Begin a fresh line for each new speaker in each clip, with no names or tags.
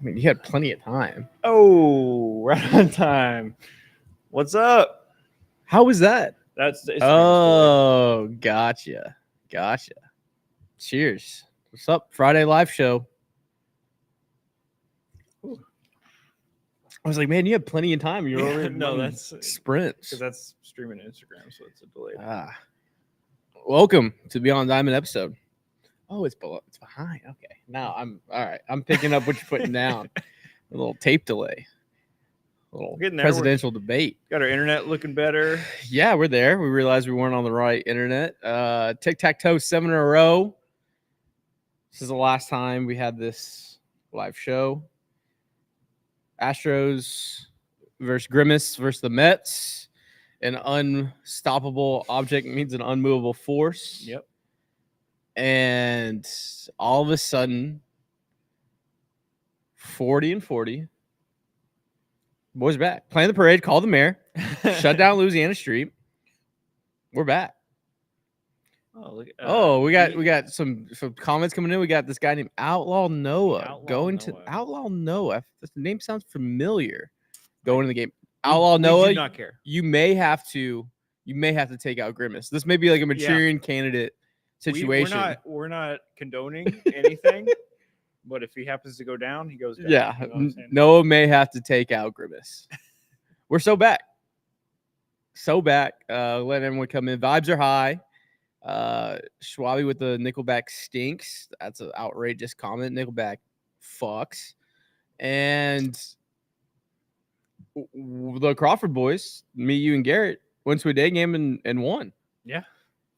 I mean, you had plenty of time.
Oh, right on time. What's up?
How was that?
That's the Instagram
Oh, gotcha. Cheers. What's up? Friday live show.
Ooh.
I was like, man, you have plenty of time. You're
Yeah,
already
no,
running
that's
sprints.
because that's streaming to Instagram, so it's a delayed.
Welcome to Beyond Diamond episode. Oh, it's below. It's behind. Okay, now I'm all right. I'm picking up what you're putting down. A little tape delay. A little
Getting there.
presidential debate.
Got our internet looking better.
Yeah, we're there. We realized we weren't on the right internet. Tic-tac-toe 7 in a row. This is the last time we had this live show. Astros versus GRIMACE versus the Mets. An unstoppable object means an unmovable force.
Yep.
And all of a sudden, 40-40. Boys back. Playing the parade, call the mayor, shut down Louisiana Street. We're back.
Oh, look,
we got some comments coming in. We got this guy named Outlaw Noah Outlaw Noah. The name sounds familiar. Going in the game. Outlaw Noah.
We do not care.
You may have to take out GRIMACE. This may be like a maturing candidate situation.
We're not condoning anything, but if he happens to go down, he goes down.
Yeah,
you know what I'm saying?
Noah may have to take out GRIMACE. We're so back. Let everyone come in. Vibes are high. Schwabi with the Nickelback stinks. That's an outrageous comment. Nickelback fucks. And the Crawford boys, me, you, and Garrett, went to a day game and won.
Yeah.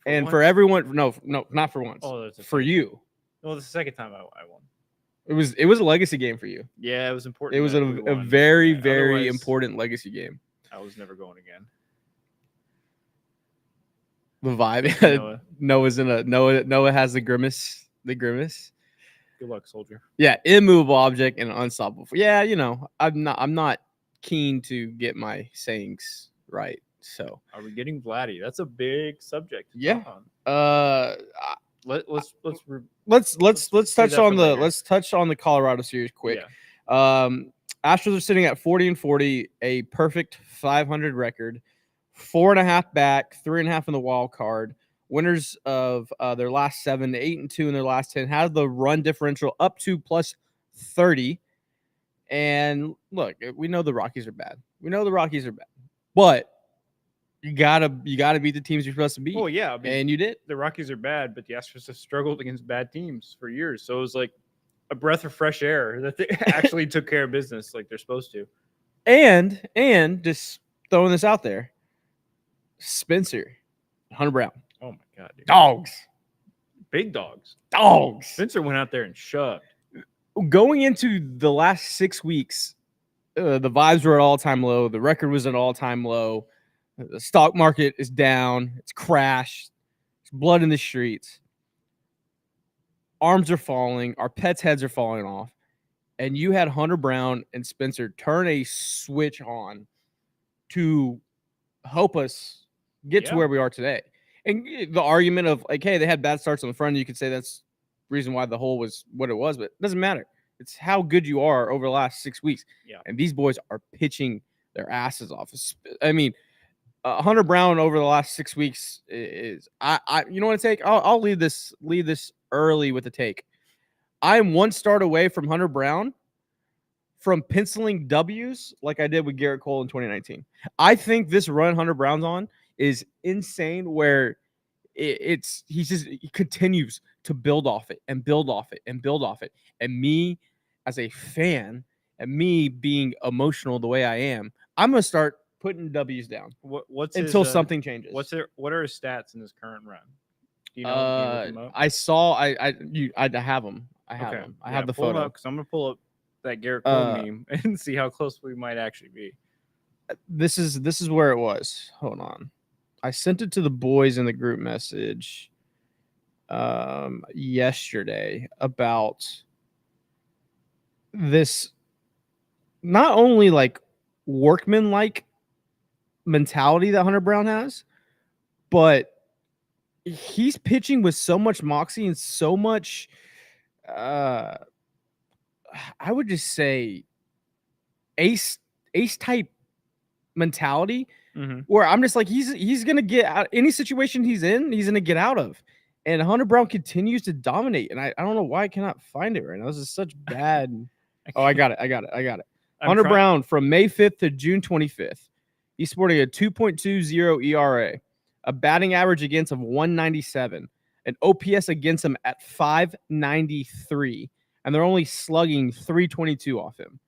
For everyone, no, not for once.
Oh, that's
for you.
Well, it's the second time I won.
It was a legacy game for you.
Yeah, it was important.
It was a very, very important legacy game.
I was never going again.
The vibe. Noah has the grimace.
Good luck, soldier.
Yeah, immovable object and unstoppable. Yeah, I'm not keen to get my sayings right. So
are we getting Vladdy? That's a big subject.
Yeah.
Let's
touch on the Colorado series quick.
Yeah.
Astros are sitting at 40-40, a perfect 500 record, 4.5 back, 3.5 in the wild card. Winners of their last 7, 8-2 in their last 10. Have the run differential up to plus 30. And look, we know the Rockies are bad. But you gotta beat the teams you're supposed to beat.
Oh yeah,
and you did.
The Rockies are bad, but the Astros have struggled against bad teams for years. So it was like a breath of fresh air that they actually took care of business like they're supposed to.
And just throwing this out there, Spencer, Hunter Brown.
Oh my God, dude.
Dogs,
big dogs. Spencer went out there and shoved.
Going into the last 6 weeks, the vibes were at all-time low. The record was at all-time low. The stock market is down. It's crashed. There's blood in the streets. Arms are falling. Our pets' heads are falling off. And you had Hunter Brown and Spencer turn a switch on to help us get to where we are today. And the argument of, like, hey, they had bad starts on the front. You could say that's the reason why the hole was what it was, but it doesn't matter. It's how good you are over the last 6 weeks.
Yeah.
And these boys are pitching their asses off. I mean, Hunter Brown over the last 6 weeks is you know what I take? I'll lead this early with the take. I am one start away from Hunter Brown from penciling W's like I did with Garrett Cole in 2019. I think this run Hunter Brown's on is insane, where he continues to build off it and build off it and build off it. And me as a fan and me being emotional the way I am, I'm gonna start putting W's down.
What's
until
his,
something changes.
What are his stats in his current run? Do you know?
I have them. I have the photo.
Because I'm gonna pull up that Garrett Cole meme and see how close we might actually be.
This is where it was. Hold on. I sent it to the boys in the group message yesterday about this, not only like workman-like mentality that Hunter Brown has, but he's pitching with so much moxie and so much I would just say ace type mentality where I'm just like he's gonna get out any situation he's in, he's gonna get out of. And Hunter Brown continues to dominate, and I don't know why I cannot find it right now. This is such bad. Oh, I got it. Hunter Brown from May 5th to June 25th. He's sporting a 2.20 ERA, a batting average against him of 197, an OPS against him at 593, and they're only slugging 322 off him,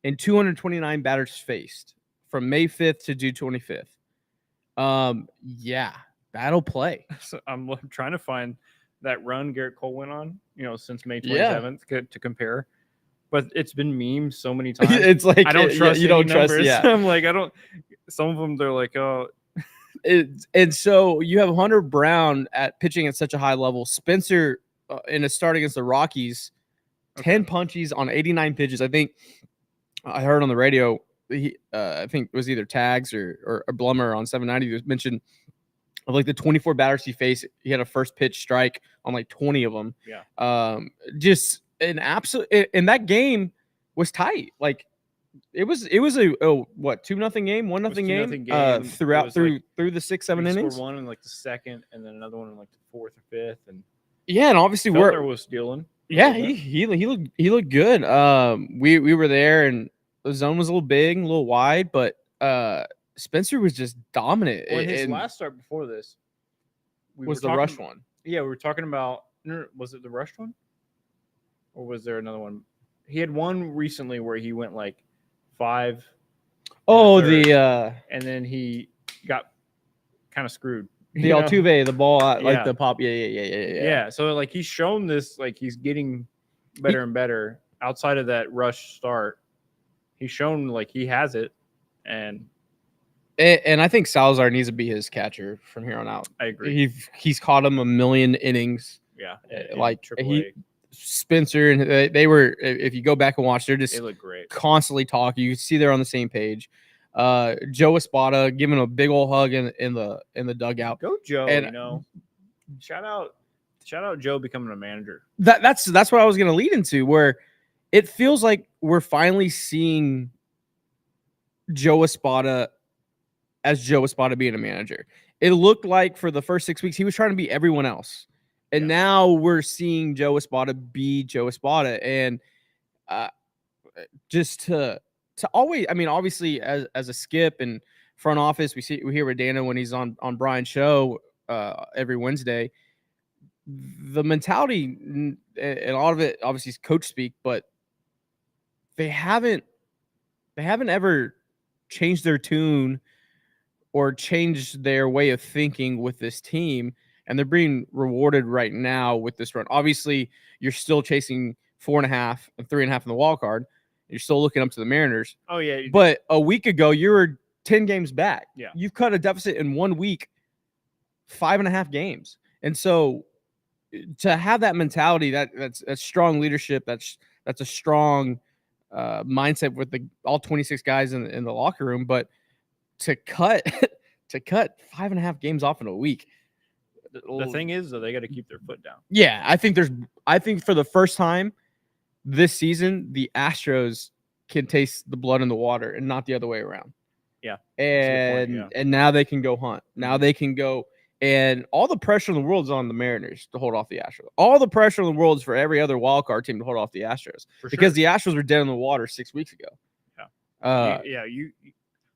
and 229 batters faced from May 5th to June 25th. Yeah, that'll play.
So I'm trying to find that run Garrett Cole went on, since May 27th to compare. But it's been memed so many times.
It's like
I don't trust. You don't trust.
Yeah,
I'm like I don't. Some of them they're like, oh.
And so you have Hunter Brown at pitching at such a high level. Spencer in a start against the Rockies, 10 punchies on 89 pitches. I think I heard on the radio. I think it was either Tags or Blummer on 790 was mentioned of like the 24 batters he faced. He had a first pitch strike on like 20 of them.
Yeah.
Just an absolute. And that game was tight. Like it was a 2-0 game, 1-0 game through the 6-7 innings.
One in like the second, and then another one in like the fourth or fifth, and
and obviously
Feltner was stealing.
Yeah, he looked good. We were there, and the zone was a little big, a little wide, but Spencer was just dominant.
Well, his last start before this
was the rush one.
Yeah, we were talking about. Was it the rushed one, or was there another one? He had one recently where he went like 5.
Oh,
and then he got kind of screwed.
The Altuve, the ball, like the pop. Yeah.
So like he's shown this, like he's getting better and better outside of that rush start. He's shown like he has it, and
I think Salazar needs to be his catcher from here on out.
I agree.
He's caught him a million innings.
Yeah,
like Spencer and they were. If you go back and watch, they
look great. Constantly
talking. You can see they're on the same page. Joe Espada giving a big old hug in the dugout.
Go Joe! And, shout out Joe becoming a manager.
That's what I was going to lead into. Where it feels like we're finally seeing Joe Espada as Joe Espada being a manager. It looked like for the first 6 weeks he was trying to be everyone else, and now we're seeing Joe Espada be Joe Espada, and just to always, I mean, obviously as a skip and front office, we hear with Dana when he's on Brian's show every Wednesday. The mentality and a lot of it obviously is coach speak, but they haven't ever changed their tune or changed their way of thinking with this team, and they're being rewarded right now with this run. Obviously, you're still chasing 4.5 and 3.5 in the wild card. You're still looking up to the Mariners.
Oh, yeah.
But a week ago, you were 10 games back.
Yeah.
You've cut a deficit in 1 week, 5.5 games. And so to have that mentality, that's strong leadership, that's a strong mindset with all 26 guys in the locker room. But to cut 5.5 games off in a week.
The thing is, though, they got to keep their foot down.
Yeah, I think for the first time this season, the Astros can taste the blood in the water and not the other way around.
Yeah.
And now they can go hunt. Now they can go, and all the pressure in the world is on the Mariners to hold off the Astros. All the pressure in the world is for every other wild card team to hold off the Astros because the Astros were dead in the water 6 weeks ago.
Yeah. You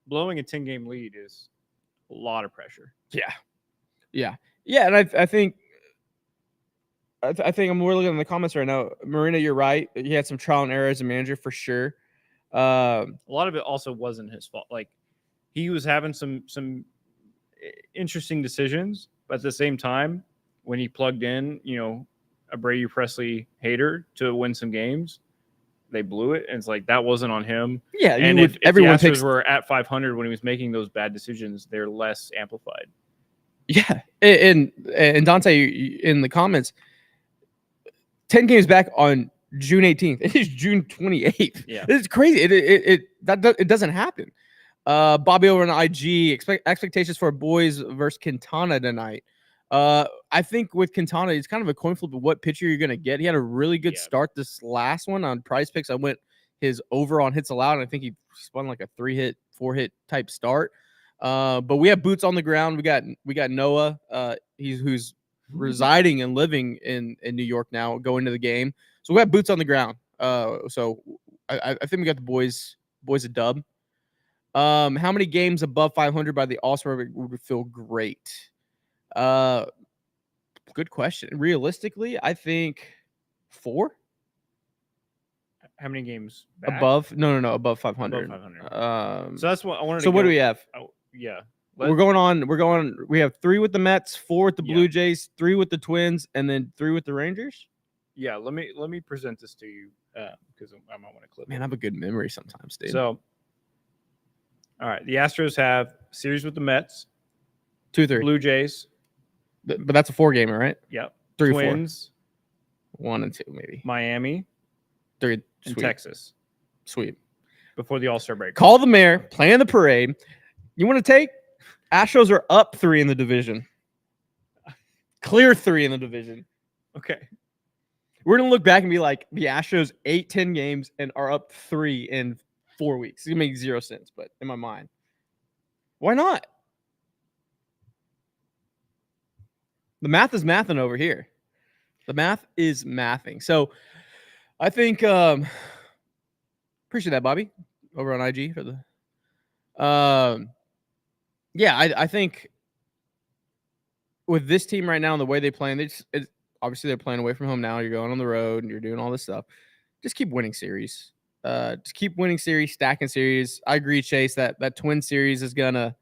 blowing a 10-game lead is a lot of pressure.
Yeah. And I think I'm looking in the comments right now. Marina, you're right. He had some trial and error as a manager for sure.
A lot of it also wasn't his fault. Like he was having some interesting decisions, but at the same time, when he plugged in, a Brady Presley hater to win some games, they blew it. And it's like that wasn't on him.
Yeah,
and if everyone the Astros were at 500 when he was making those bad decisions, they're less amplified. Yeah,
and Dante in the comments. 10 games back on June 18th. It is June 28th.
Yeah.
It's crazy. It doesn't happen. Bobby over on IG, expectations for boys versus Quintana tonight. I think with Quintana, it's kind of a coin flip of what pitcher you're going to get. He had a really good start this last one on Prize Picks. I went his over on hits allowed, and I think he spun like a 3-hit, 4-hit type start. But we have boots on the ground. We got Noah. Who's residing and living in New York now, going to the game. So we have boots on the ground. So I think we got the boys a dub. How many games above 500 by the All-Star would feel great? Good question. Realistically, I think 4.
How many games back?
Above? No, above 500.
Above 500. So that's what I wanted.
So what do we have?
Yeah,
we're going. We have 3 with the Mets, 4 with the Blue Jays, 3 with the Twins, and then 3 with the Rangers.
Yeah, let me present this to you because I might want to clip.
Man, I have a good memory sometimes, dude.
So, all right, the Astros have series with the Mets,
2-3.
Blue Jays.
But that's a 4-gamer, right?
Yep.
3
Twins,
4. 1 and 2, maybe.
Miami,
3,
and Texas.
Sweet.
Before the All-Star break.
Call the mayor, plan the parade. You want to take? Astros are up 3 in the division. Clear 3 in the division.
Okay.
We're going to look back and be like, the Astros 8-10 games and are up 3 in 4 weeks. It's going to make 0 sense, but in my mind. Why not? The math is mathing over here. The math is mathing. So I think appreciate that, Bobby, over on IG for the I think with this team right now and the way they play, obviously they're playing away from home now. You're going on the road and you're doing all this stuff. Just keep winning series. Just keep winning series, stacking series. I agree, Chase, that Twin series is gonna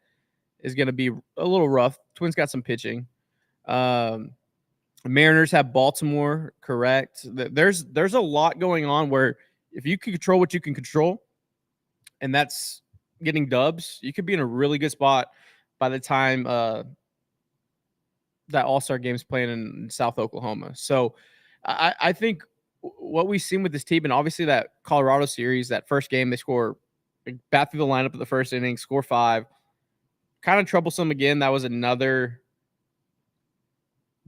be a little rough. Twins got some pitching. Mariners have Baltimore, correct? There's a lot going on where if you can control what you can control, and that's getting dubs, you could be in a really good spot by the time that All-Star game's playing in South Oklahoma. So I think what we've seen with this team, and obviously that Colorado series, that first game, they score, bat through the lineup at the first inning, score 5. Kind of troublesome again. That was another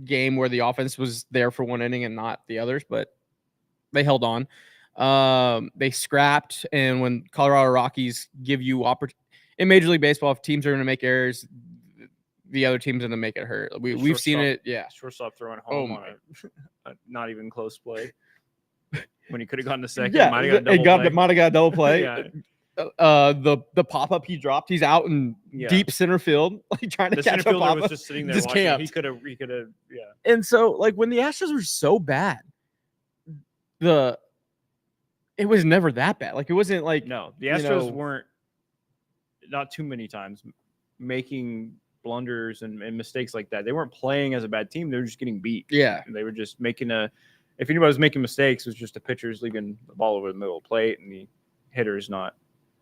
game where the offense was there for 1 inning and not the others, but they held on. They scrapped, and when Colorado Rockies give you in Major League Baseball, if teams are going to make errors, the other team's going to make it hurt. We've seen it. Yeah,
shortstop throwing home on a not even close play when he could have gotten the second.
Yeah,
might have got
a double play.
Yeah.
The pop up he dropped. He's out in deep center field, like trying to catch a pop up.
Was just sitting there
just
watching.
Can't.
He could have. Yeah.
And so, like when the Astros were so bad, it was never that bad. Like it wasn't like
no, the Astros weren't not too many times making blunders and mistakes like that. They weren't playing as a bad team. They were just getting beat.
Yeah,
they were just making if anybody was making mistakes, it was just the pitchers leaving the ball over the middle of the plate and the hitters not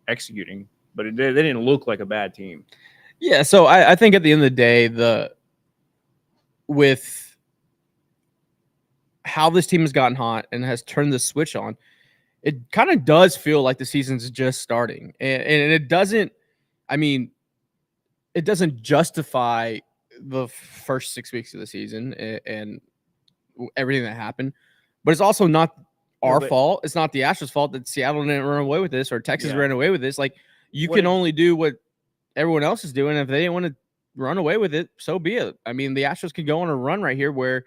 executing. But they didn't look like a bad team.
Yeah, so I think at the end of the day, with how this team has gotten hot and has turned the switch on, it kind of does feel like the season's just starting. And it doesn't, it doesn't justify the first 6 weeks of the season and everything that happened. But it's also not our fault. It's not the Astros' fault that Seattle didn't run away with this or Texas ran away with this. Like, you can only do what everyone else is doing. If they didn't want to run away with it, so be it. I mean, the Astros could go on a run right here where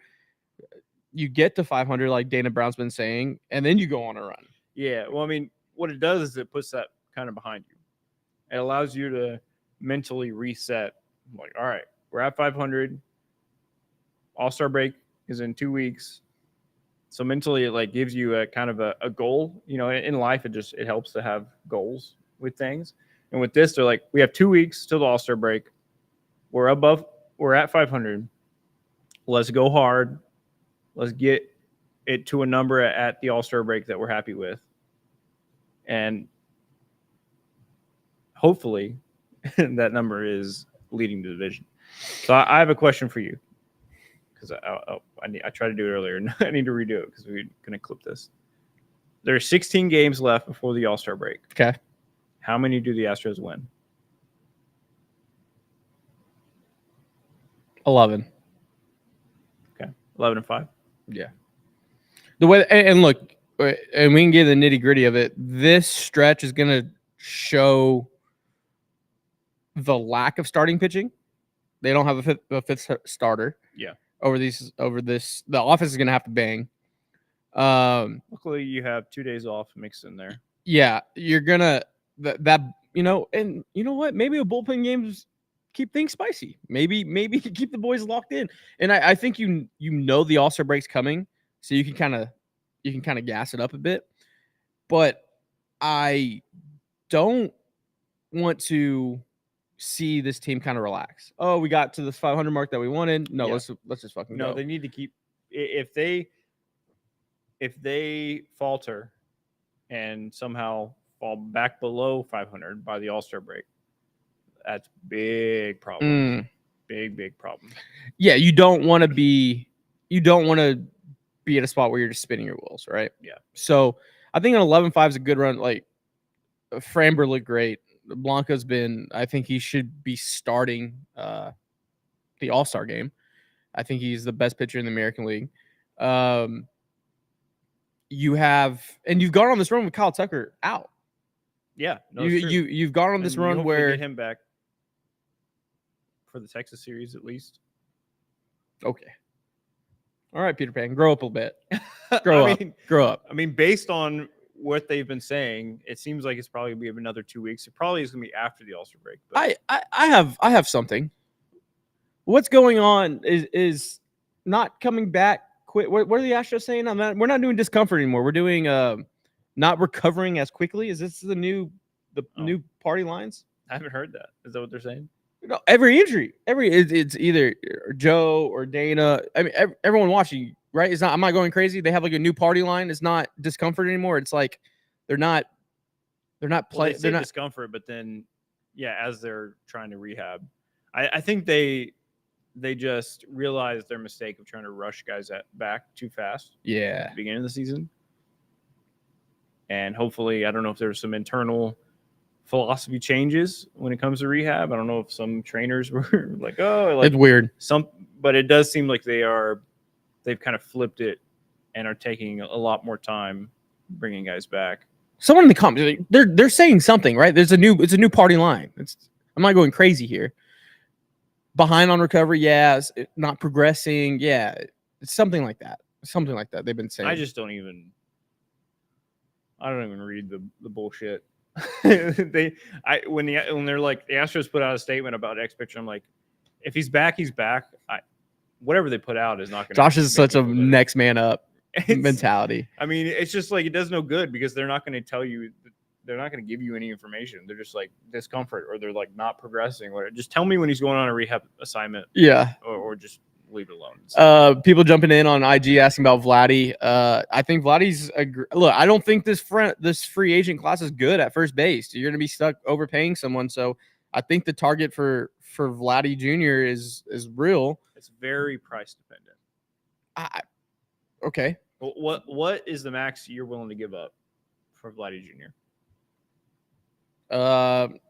you get to 500, like Dana Brown's been saying, and then you go on a run.
Yeah, well, I mean, what it does is it puts that kind of behind you. It allows you to mentally reset. Like, all right, we're at 500. All-Star break is in 2 weeks. So mentally, it like gives you a kind of a goal. You know, in life, it helps to have goals with things. And with this, they're like, we have 2 weeks till the All-Star break. We're at 500. Let's go hard. Let's get it to a number at the All-Star break that we're happy with. And hopefully that number is leading the division. So I have a question for you, because I tried to do it earlier and I need to redo it because we're going to clip this. There are 16 games left before the All-Star break.
Okay.
How many do the Astros win?
11.
11-5.
Yeah. The way and look, and we can get the nitty gritty of it. This stretch is going to show the lack of starting pitching. They don't have a fifth starter.
Yeah.
Over this, the offense is going to have to bang.
Luckily, you have 2 days off mixed in there.
Yeah, you're gonna that and you know what? Maybe a bullpen games keep things spicy. Maybe keep the boys locked in. And I think the All-Star break's coming, so you can kind of gas it up a bit. But I don't want to see this team kind of relax. Oh, we got to this 500 mark that we wanted. No, let's just fucking go.
No, they need to keep if they falter and somehow fall back below 500 by the All-Star break, that's big problem. Big problem.
Yeah, you don't want to be at a spot where you're just spinning your wheels, right?
Yeah.
So I think an 11-5 is a good run. Like Framber looked great. Blanco's I think he should be starting the All-Star game. I think he's the best pitcher in the American League. You've gone on this run with Kyle Tucker out.
Yeah, no,
you've gone on this run where
get him back for the Texas series at least.
Okay. All right, Peter Pan, grow up a little bit. Grow up.
I mean, based on what they've been saying, it seems like it's probably gonna be another 2 weeks. It probably is gonna be after the All-Star break.
But I have something. What's going on is not coming back. What are the Astros saying? We're not doing discomfort anymore. We're doing not recovering as quickly. Is this the new party lines?
I haven't heard that. Is that what they're saying?
No, every injury, it's either Joe or Dana. I mean, everyone watching, right? It's not. I'm not going crazy. They have like a new party line. It's not discomfort anymore. It's like they're not playing.
They're not discomfort, but then as they're trying to rehab, I think they just realized their mistake of trying to rush guys back too fast.
Yeah,
at the beginning of the season, and hopefully, I don't know if there's some internal philosophy changes when it comes to rehab. I don't know if some trainers were like,
it's weird.
But it does seem like they've kind of flipped it and are taking a lot more time bringing guys back.
Someone in the comments, they're saying something, right? It's a new party line. I'm not going crazy here. Behind on recovery, it's not progressing. Yeah, it's something like that. Something like that. They've been saying.
I don't even read the bullshit. When they're like the Astros put out a statement about X pitcher, I'm like, if he's back, he's back. Whatever they put out is not going to.
Josh is such a next man up mentality.
I mean, it's just like it does no good because they're not going to tell you. They're not going to give you any information. They're just like discomfort or they're like not progressing. Or just tell me when he's going on a rehab assignment.
Yeah,
or just leave it alone.
People jumping in on IG asking about Vladdy. I think Vladdy's look. I don't think this free agent class is good at first base. You're going to be stuck overpaying someone. So I think the target for Vladdy Jr. is real.
It's very price dependent.
Okay.
Well, what is the max you're willing to give up for Vladdy Jr.?
An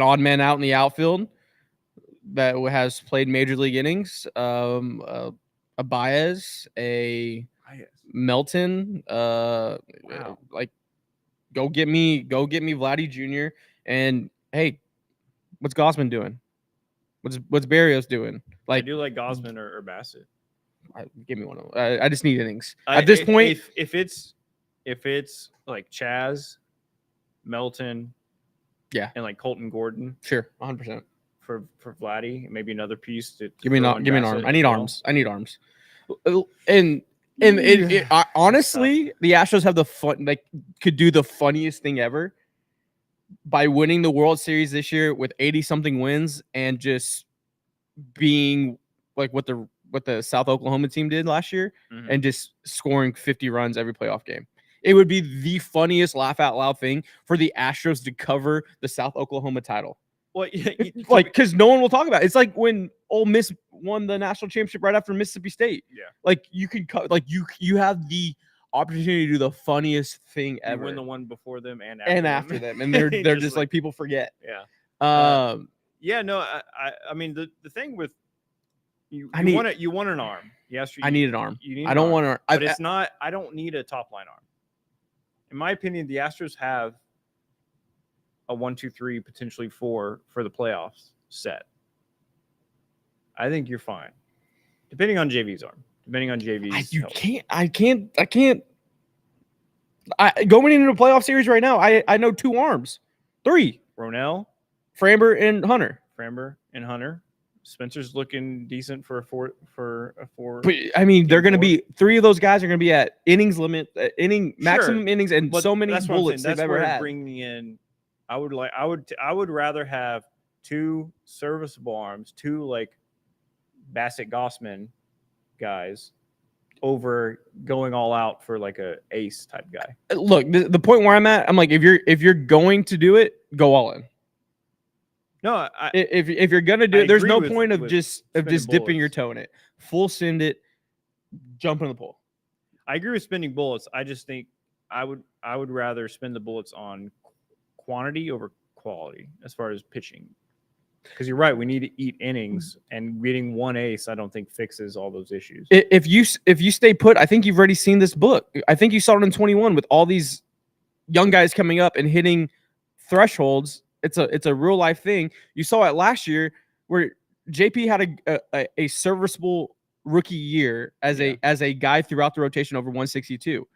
odd man out in the outfield that has played major league innings. A Baez, a Melton.
Wow.
Like, go get me Vladdy Jr. And hey, what's Gausman doing? What's Barrios doing? Like,
I do like Gausman or Bassett.
Give me one of them. I just need innings at this point.
If it's like Chaz, Melton, and like Colton Gordon,
sure, 100%
for Vladdy, maybe another piece to
give me an arm. I need arms. And honestly, the Astros have the fun. Like, could do the funniest thing ever by winning the World Series this year with 80-something wins and just being like what the South Oklahoma team did last year, and just scoring 50 runs every playoff game. It would be the funniest laugh out loud thing for the Astros to cover the South Oklahoma title.
Well,
like, because no one will talk about it. It's like when Ole Miss won the national championship right after Mississippi State.
Yeah,
like you can you have the opportunity to do the funniest thing ever.
You win the one before them and
after them, and they're just like people forget.
Yeah.
No,
I mean the thing with You
I need-
want an arm. Yes,
I need an arm.
You need
I don't
an
want
arm,
to.
but it's not. I don't need a top line arm. In my opinion, the Astros have a 1, 2, 3, potentially 4 for the playoffs set. I think you're fine, depending on JV's arm. Depending on JV's.
You
health.
can't. I can't. Going into the playoff series right now, I know 2 arms, 3.
Ronell,
Framber and Hunter.
Spencer's looking decent for a 4.
But I mean, they're going to
4.
be 3 of those guys are going to be at innings limit, maximum innings, and
But
so many
that's what I'm
bullets
saying.
they've
That's
ever
where
had.
bringing in, I would rather have 2 serviceable arms, 2 like Bassett Gossman guys, over going all out for like a ace type guy.
Look, the point where I'm at, I'm like, if you're going to do it, go all in.
No,
if you're gonna do it, there's no point of just
bullets.
dipping your toe in it. Full send it, jump in the pool.
I agree with spending bullets. I just think I would rather spend the bullets on quantity over quality as far as pitching. Because you're right, we need to eat innings, and getting 1 ace, I don't think fixes all those issues.
If you stay put, I think you've already seen this book. I think you saw it in 21 with all these young guys coming up and hitting thresholds. It's a real life thing. You saw it last year where JP had a serviceable rookie year as a guy throughout the rotation over 162.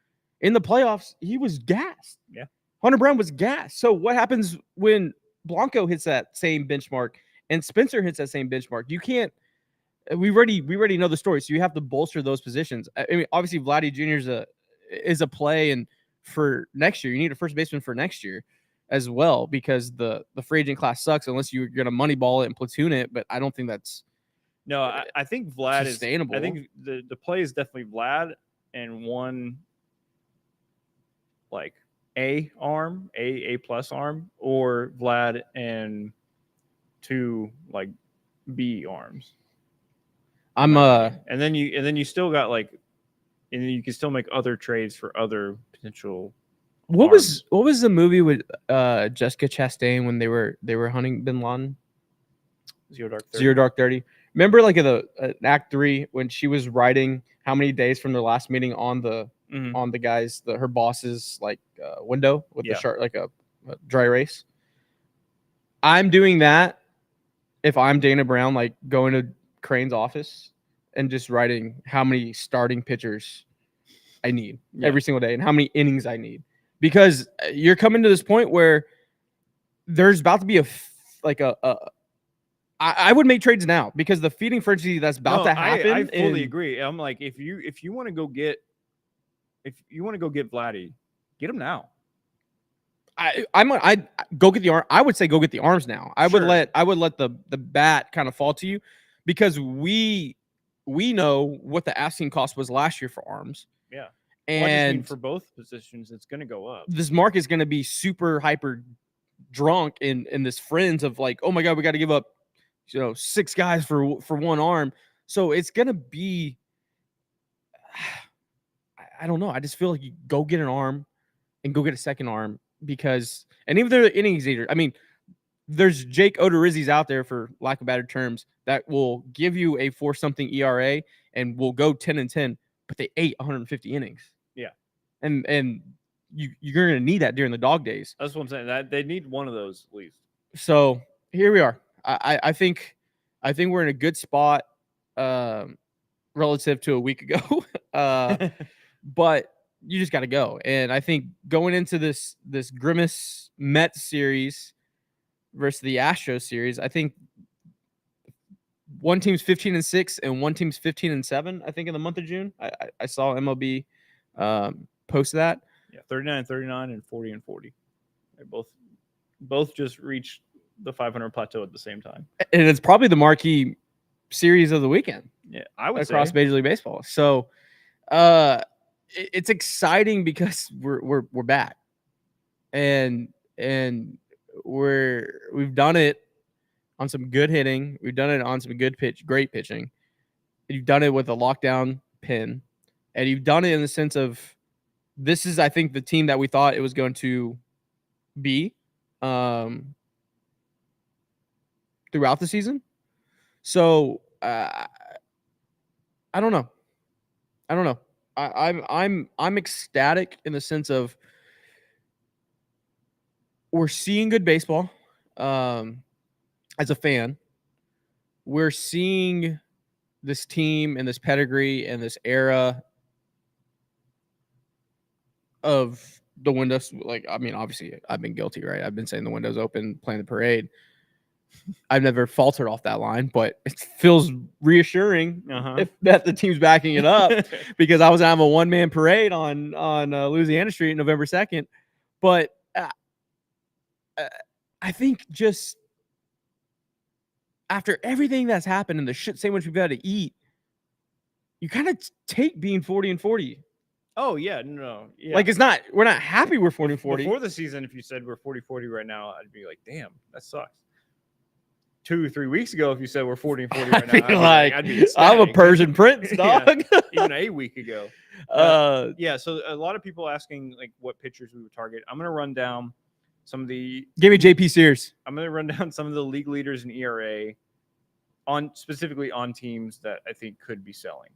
In the playoffs, he was gassed.
Yeah.
Hunter Brown was gassed. So what happens when Blanco hits that same benchmark and Spencer hits that same benchmark? You can't. We already know the story, so you have to bolster those positions. I mean, obviously, Vladdy Jr. is a play, and for next year, you need a first baseman for next year as well, because the free agent class sucks unless you're gonna moneyball it and platoon it. But I don't think that's
I think Vlad
sustainable.
I think the play is definitely Vlad and 1 like A arm, A plus arm, or Vlad and 2 like B arms.
And
then you still got like, and then you can still make other trades for other potential.
What was the movie with Jessica Chastain when they were hunting Bin Laden? Zero Dark 30. Remember, like Act 3 when she was writing how many days from their last meeting on the guys, her boss's like window with the shark, like a dry erase. I'm doing that if I'm Dana Brown, like going to Crane's office and just writing how many starting pitchers I need every single day and how many innings I need. Because you're coming to this point where there's about to be I would make trades now because the feeding frenzy that's about to happen.
I fully agree. I'm like, if you want to go get Vladdy, get him now.
I go get the arm. I would say go get the arms now. I would let the bat kind of fall to you, because we know what the asking cost was last year for arms.
Yeah.
And
I just mean for both positions, it's going to go up.
This market is going to be super hyper drunk in this frenzy of like, oh my God, we got to give up, 6 guys for 1 arm. So it's going to be, I don't know. I just feel like you go get an arm and go get a second arm, because, and even they're the innings eater. I mean, there's Jake Odorizzi's out there, for lack of better terms, that will give you a 4-something ERA and will go 10-10, but they ate 150 innings.
Yeah.
And you're going to need that during the dog days.
That's what I'm saying. That they need one of those at least.
So here we are. I think we're in a good spot relative to a week ago. But you just got to go. And I think going into this Grimace Mets series versus the Astros series, I think one team's 15-6 and one team's 15-7. I think in the month of June, I saw MLB post that.
Yeah, 39-39 and 40-40. They both just reached the 500 plateau at the same time.
And it's probably the marquee series of the weekend.
Yeah, I would
across
say.
Major League Baseball. So it's exciting because we're back, and we've done it on some good hitting. We've done it on some great pitching. You've done it with a lockdown pin, and you've done it in the sense of, this is, I think, the team that we thought it was going to be throughout the season. So I don't know. I'm ecstatic in the sense of we're seeing good baseball. As a fan, we're seeing this team and this pedigree and this era of the windows. Like, I mean, obviously, I've been guilty, right? I've been saying the window's open, playing the parade. I've never faltered off that line, but it feels reassuring that the team's backing it up because I was having a one-man parade on Louisiana Street November 2nd. But I think just after everything that's happened and the shit sandwich we've had to eat, you kind of take being 40-40.
Oh, yeah. No. Yeah.
Like, we're not happy we're 40-40.
Before the season, if you said we're 40-40 right now, I'd be like, damn, that sucks. 2 or 3 weeks ago, if you said we're 40-40 right now, I'd be
I'm a Persian prince, dog.
Yeah, even a week ago. Yeah, so a lot of people asking like what pitchers we would target. I'm gonna run down some of the.
Give me JP Sears.
I'm gonna run down some of the league leaders in ERA, specifically on teams that I think could be selling.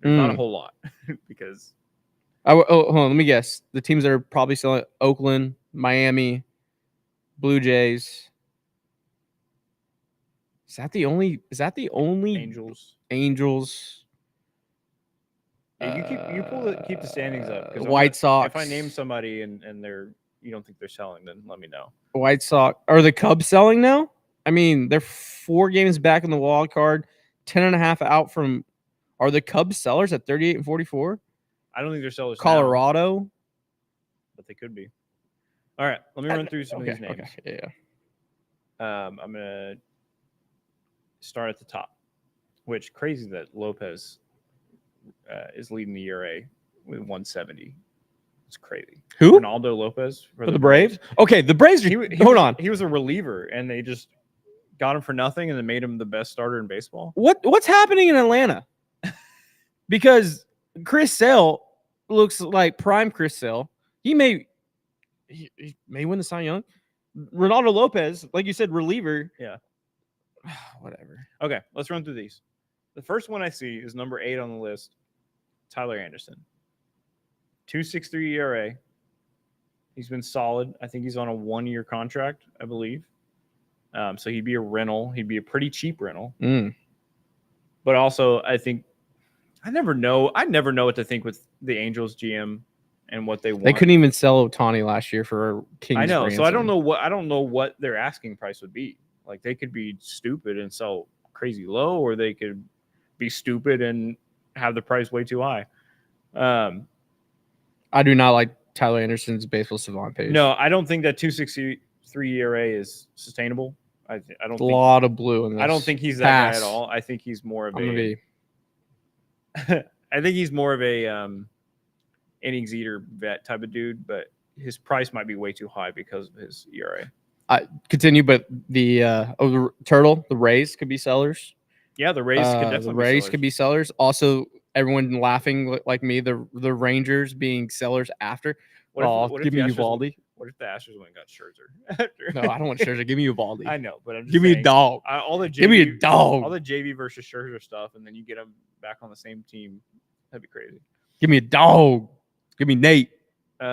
There's not a whole lot because.
Hold on, let me guess. The teams that are probably selling: Oakland, Miami, Blue Jays. Is that the only Angels?
Yeah, you keep the standings up.
White Sox.
If I name somebody and you don't think they're selling, then let me know.
White Sox. Are the Cubs selling now? I mean, they're 4 games back in the wild card, 10.5 out from. Are the Cubs sellers at 38-44?
I don't think they're sellers.
Colorado,
now, but they could be. All right, let me run through some of these names.
Okay.
Yeah. I'm gonna start at the top, which crazy that Lopez is leading the ERA with 170. It's crazy.
Who?
Ronaldo Lopez
for the Braves. Okay, the Braves. Hold on.
He was a reliever, and they just got him for nothing, and then made him the best starter in baseball.
What's happening in Atlanta? Because Chris Sale looks like prime Chris Sale. He may win the Cy Young. Ronaldo Lopez, like you said, reliever.
Yeah.
Whatever.
Okay, let's run through these. The first one I see is number 8 on the list, Tyler Anderson. 2.63 ERA. He's been solid. I think he's on a 1-year contract, I believe. So he'd be a rental. He'd be a pretty cheap rental. But also, I think I never know what to think with the Angels GM and what they want.
They couldn't even sell Ohtani last year for King's
I know.
ransom.
So I don't know what their asking price would be. Like, they could be stupid and sell crazy low, or they could be stupid and have the price way too high.
I do not like Tyler Anderson's baseball savant page.
No, I don't think that 2.63 ERA is sustainable. I don't.
A lot of blue in this.
I don't think he's that guy at all. I think he's more of I think he's more of a innings eater vet type of dude, but his price might be way too high because of his ERA.
Continue, but the Rays could be sellers.
Yeah, the Rays could definitely
could be sellers. Also, everyone laughing like me, the Rangers being sellers after. Give me Uvalde.
What if the Astros went and got Scherzer?
No, I don't want Scherzer. Give me Uvalde.
I know, but I'm just
give me a dog.
Give
me a dog.
All the JV versus Scherzer stuff, and then you get them back on the same team. That'd be crazy.
Give me a dog. Give me Nate. He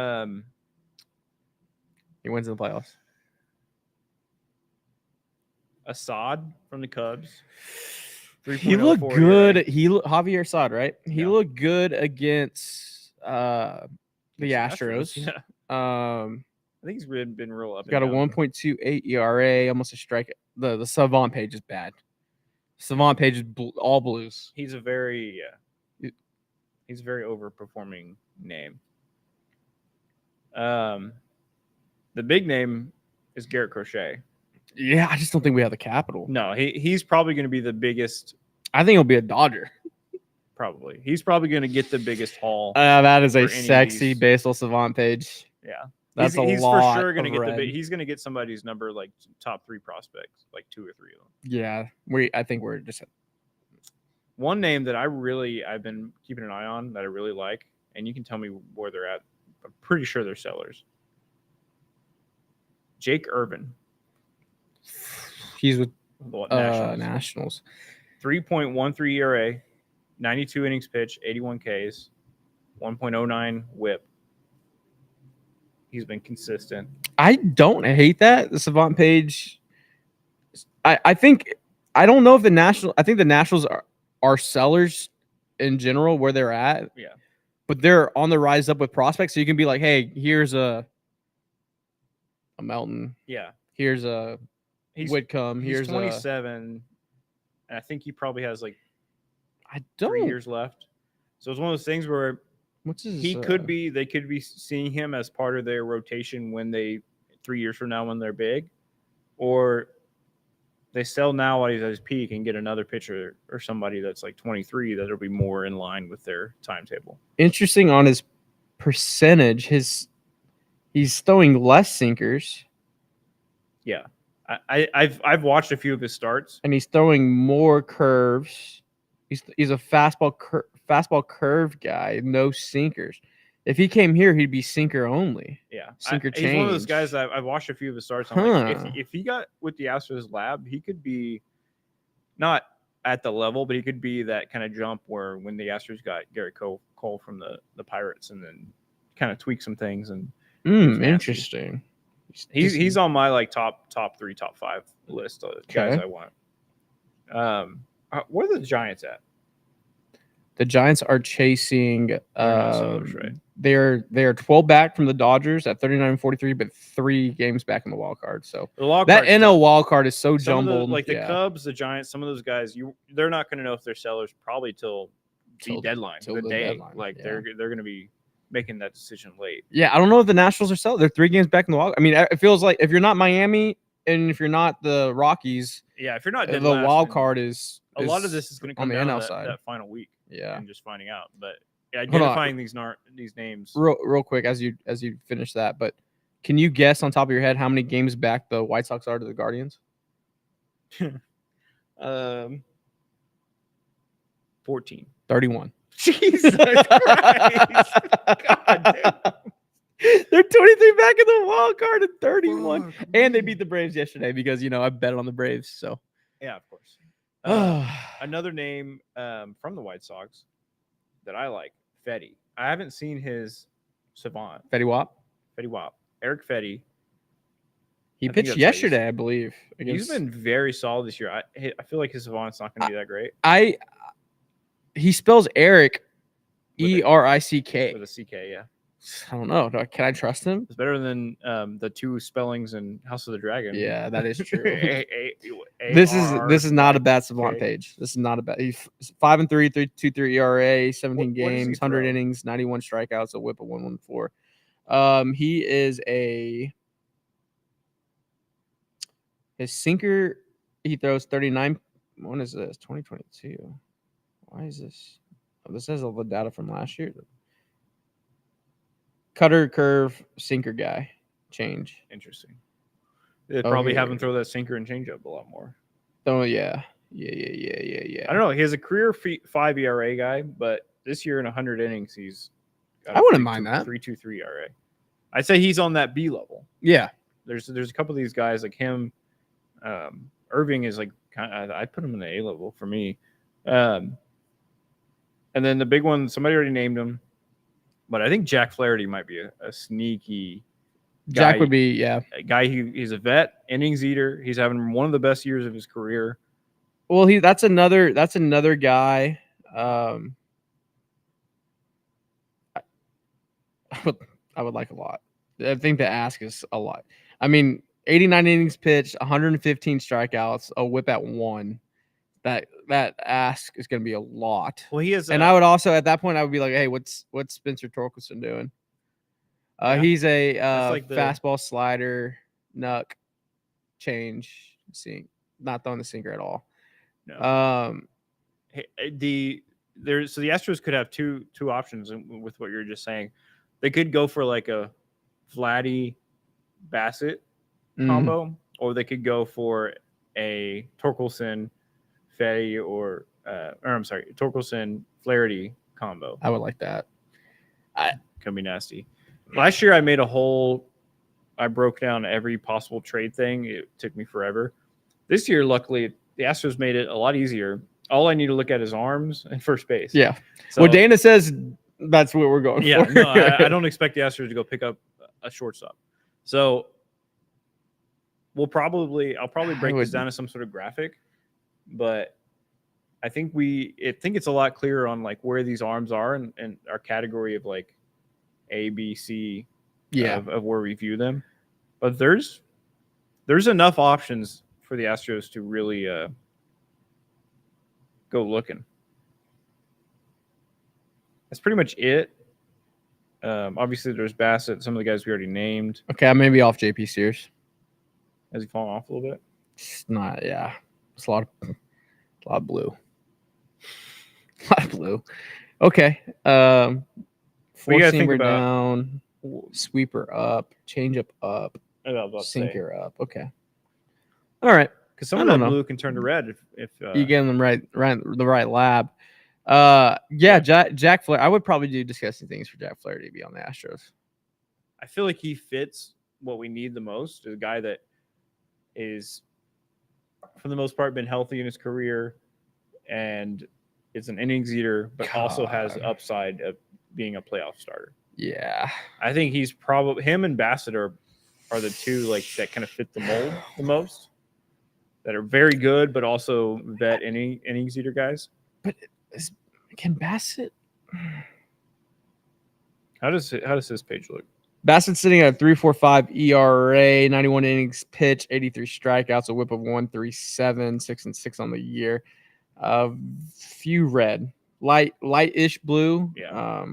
wins in the playoffs.
Assad from the Cubs.
He looked good. Javier Assad, right? He looked good against the Astros.
Yeah. I think he's been real up.
Got a 1.28 ERA, almost a strike. The savant page is bad. Savant page is all blues.
He's a very overperforming name. The big name is Garrett Crochet.
Yeah, I just don't think we have the capital.
No, he's probably going to be the biggest.
I think he'll be a Dodger.
Probably. He's probably going to get the biggest haul.
That is a sexy baseball savant page.
Yeah.
That's
he's
lot
for sure going to get
red.
He's going to get somebody's number, like top 3 prospects, like 2 or 3 of them.
Yeah. I think we're just
one name that I've been keeping an eye on that I really like, and you can tell me where they're at. I'm pretty sure they're sellers. Jake Irvin.
He's with Nationals.
3.13 ERA, 92 innings pitched, 81 Ks, 1.09 WHIP. He's been consistent.
I don't hate that. The Savant page. I think I don't know if I think the Nationals are sellers in general where they're at.
Yeah.
But they're on the rise up with prospects. So you can be like, hey, here's a Melton.
Yeah.
Here's a Whitcomb.
He's 27. And I think he probably has like 3 years left. So it's one of those things where they could be seeing him as part of their rotation when 3 years from now when they're big, or they sell now while he's at his peak and get another pitcher or somebody that's like 23 that'll be more in line with their timetable.
Interesting on his percentage, he's throwing less sinkers.
Yeah. I've watched a few of his starts,
and he's throwing more curves. He's a fastball curve guy, no sinkers. If he came here, he'd be sinker only.
Yeah,
sinker change.
He's one of those guys that I've watched a few of his starts. I'm like, if he got with the Astros lab, he could be not at the level, but he could be that kind of jump where when the Astros got Garrett Cole from the Pirates, and then kind of tweak some things. And
interesting.
He's on my like top 3, top 5 list of guys I want. Where are the Giants at?
The Giants are chasing.
Right.
They're 12 back from the Dodgers at 39-43, but 3 games back in the wild card. So that NL wild card is so jumbled.
The Cubs, the Giants, some of those guys, they're not going to know if they're sellers probably till the deadline, the day. Deadline. They're going to be making that decision late.
Yeah, I don't know if the Nationals are sellers. They're 3 games back in the wild. I mean, it feels like if you're not Miami and if you're not the Rockies,
if you're not
the wild card is
a lot of this is going to come
on the
down
NL
to
side.
That final week.
Yeah,
and just finding out, but identifying these names
real quick as you finish that. But can you guess on top of your head how many games back the White Sox are to the Guardians?
14.
31.
Jesus Christ! God damn.
They're 23 back in the wild card and 31, and they beat the Braves yesterday because I bet on the Braves. So
yeah, of course. Another name from the White Sox that I like, Fetty. I haven't seen his Savant.
Fetty Wap.
Eric Fetty.
He pitched yesterday, I believe.
He's been very solid this year. I feel like his Savant's not going to be that great.
He spells Eric ERICK.
With a CK, yeah.
I don't know. Can I trust him?
It's better than the 2 spellings in House of the Dragon.
Yeah, that is true. This is not a bad Savant page. This is not a bad. He's 5-3, 3.23 ERA, 17 games, 100 innings, 91 strikeouts, a WHIP of 114. He is his sinker. He throws 39. When is this? 2022. Why is this? Oh, this has all the data from last year. Cutter, curve, sinker guy. Change.
Interesting. They'd probably have him throw that sinker and change up a lot more.
Oh, yeah.
I don't know. He has a career 5 ERA guy, but this year in 100 innings, he's
I wouldn't mind that.
3.23 ERA. I'd say he's on that B level.
Yeah.
There's a couple of these guys like him. Irving is like I'd put him in the A level for me. And then the big one, somebody already named him. But I think Jack Flaherty might be a sneaky guy.
Jack would be, a
guy. He's a vet, innings eater. He's having one of the best years of his career.
Well, that's another guy. I would like a lot. I think the ask is a lot. I mean, 89 innings pitched, 115 strikeouts, a WHIP at 1. That ask is going to be a lot.
Well, he is,
and I would also at that point I would be like, hey, what's Spencer Torkelson doing? He's a fastball slider, knuck, change, not throwing the sinker at all.
No. The Astros could have two options with what you're just saying. They could go for like a Vladdy Bassett combo, or they could go for a Torkelson Fetty Torkelson Flaherty combo.
I would like that.
Can be nasty. Last year I broke down every possible trade thing. It took me forever. This year, luckily, the Astros made it a lot easier. All I need to look at is arms and first base.
Yeah.
So,
Well, Dana says that's what we're going
yeah,
for.
no, I don't expect the Astros to go pick up a shortstop. So I'll probably break this down to some sort of graphic, but I think it's a lot clearer on like where these arms are and our category of like A, B, C, of where we view them. But there's enough options for the Astros to really go looking. That's pretty much it. Obviously, there's Bassett. Some of the guys we already named.
Okay, I may be off JP Sears.
Has he fallen off a little bit?
It's not. Yeah, it's a lot of blue. A lot of blue. Okay. Four seamer down, sweeper up, changeup up, sinker up. Okay. All right.
Because some of that blue can turn to red if
you get them the right lab. Yeah. Jack Flaherty. I would probably do disgusting things for Jack Flaherty to be on the Astros.
I feel like he fits what we need the most. A guy that is, for the most part, been healthy in his career and is an innings eater, but also has the upside of being a playoff starter.
Yeah.
I think he's probably him and Bassett are the two like that kind of fit the mold the most. That are very good, but also vet innings eater guys.
But can Bassett?
How does his page look?
Bassett's sitting at 3.45 ERA, 91 innings pitched, 83 strikeouts, a WHIP of 1.37, 6-6 on the year. Few red, light-ish blue.
Yeah.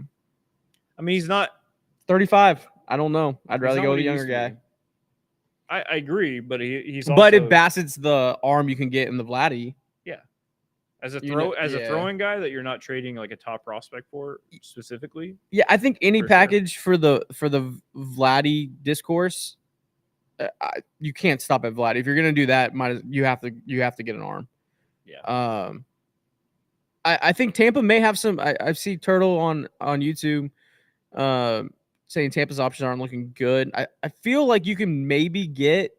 I mean, he's not
35. I don't know. I'd rather go with a younger guy.
I agree, but he's also.
But if Bassett's the arm you can get in the Vladdy.
Yeah. As a throwing guy that you're not trading like a top prospect for specifically.
Yeah, I think any package for the Vladdy discourse, you can't stop at Vladdy. If you're gonna do that, you have to get an arm.
Yeah.
I think Tampa may have some. I see Turtle on YouTube saying Tampa's options aren't looking good. I feel like you can maybe get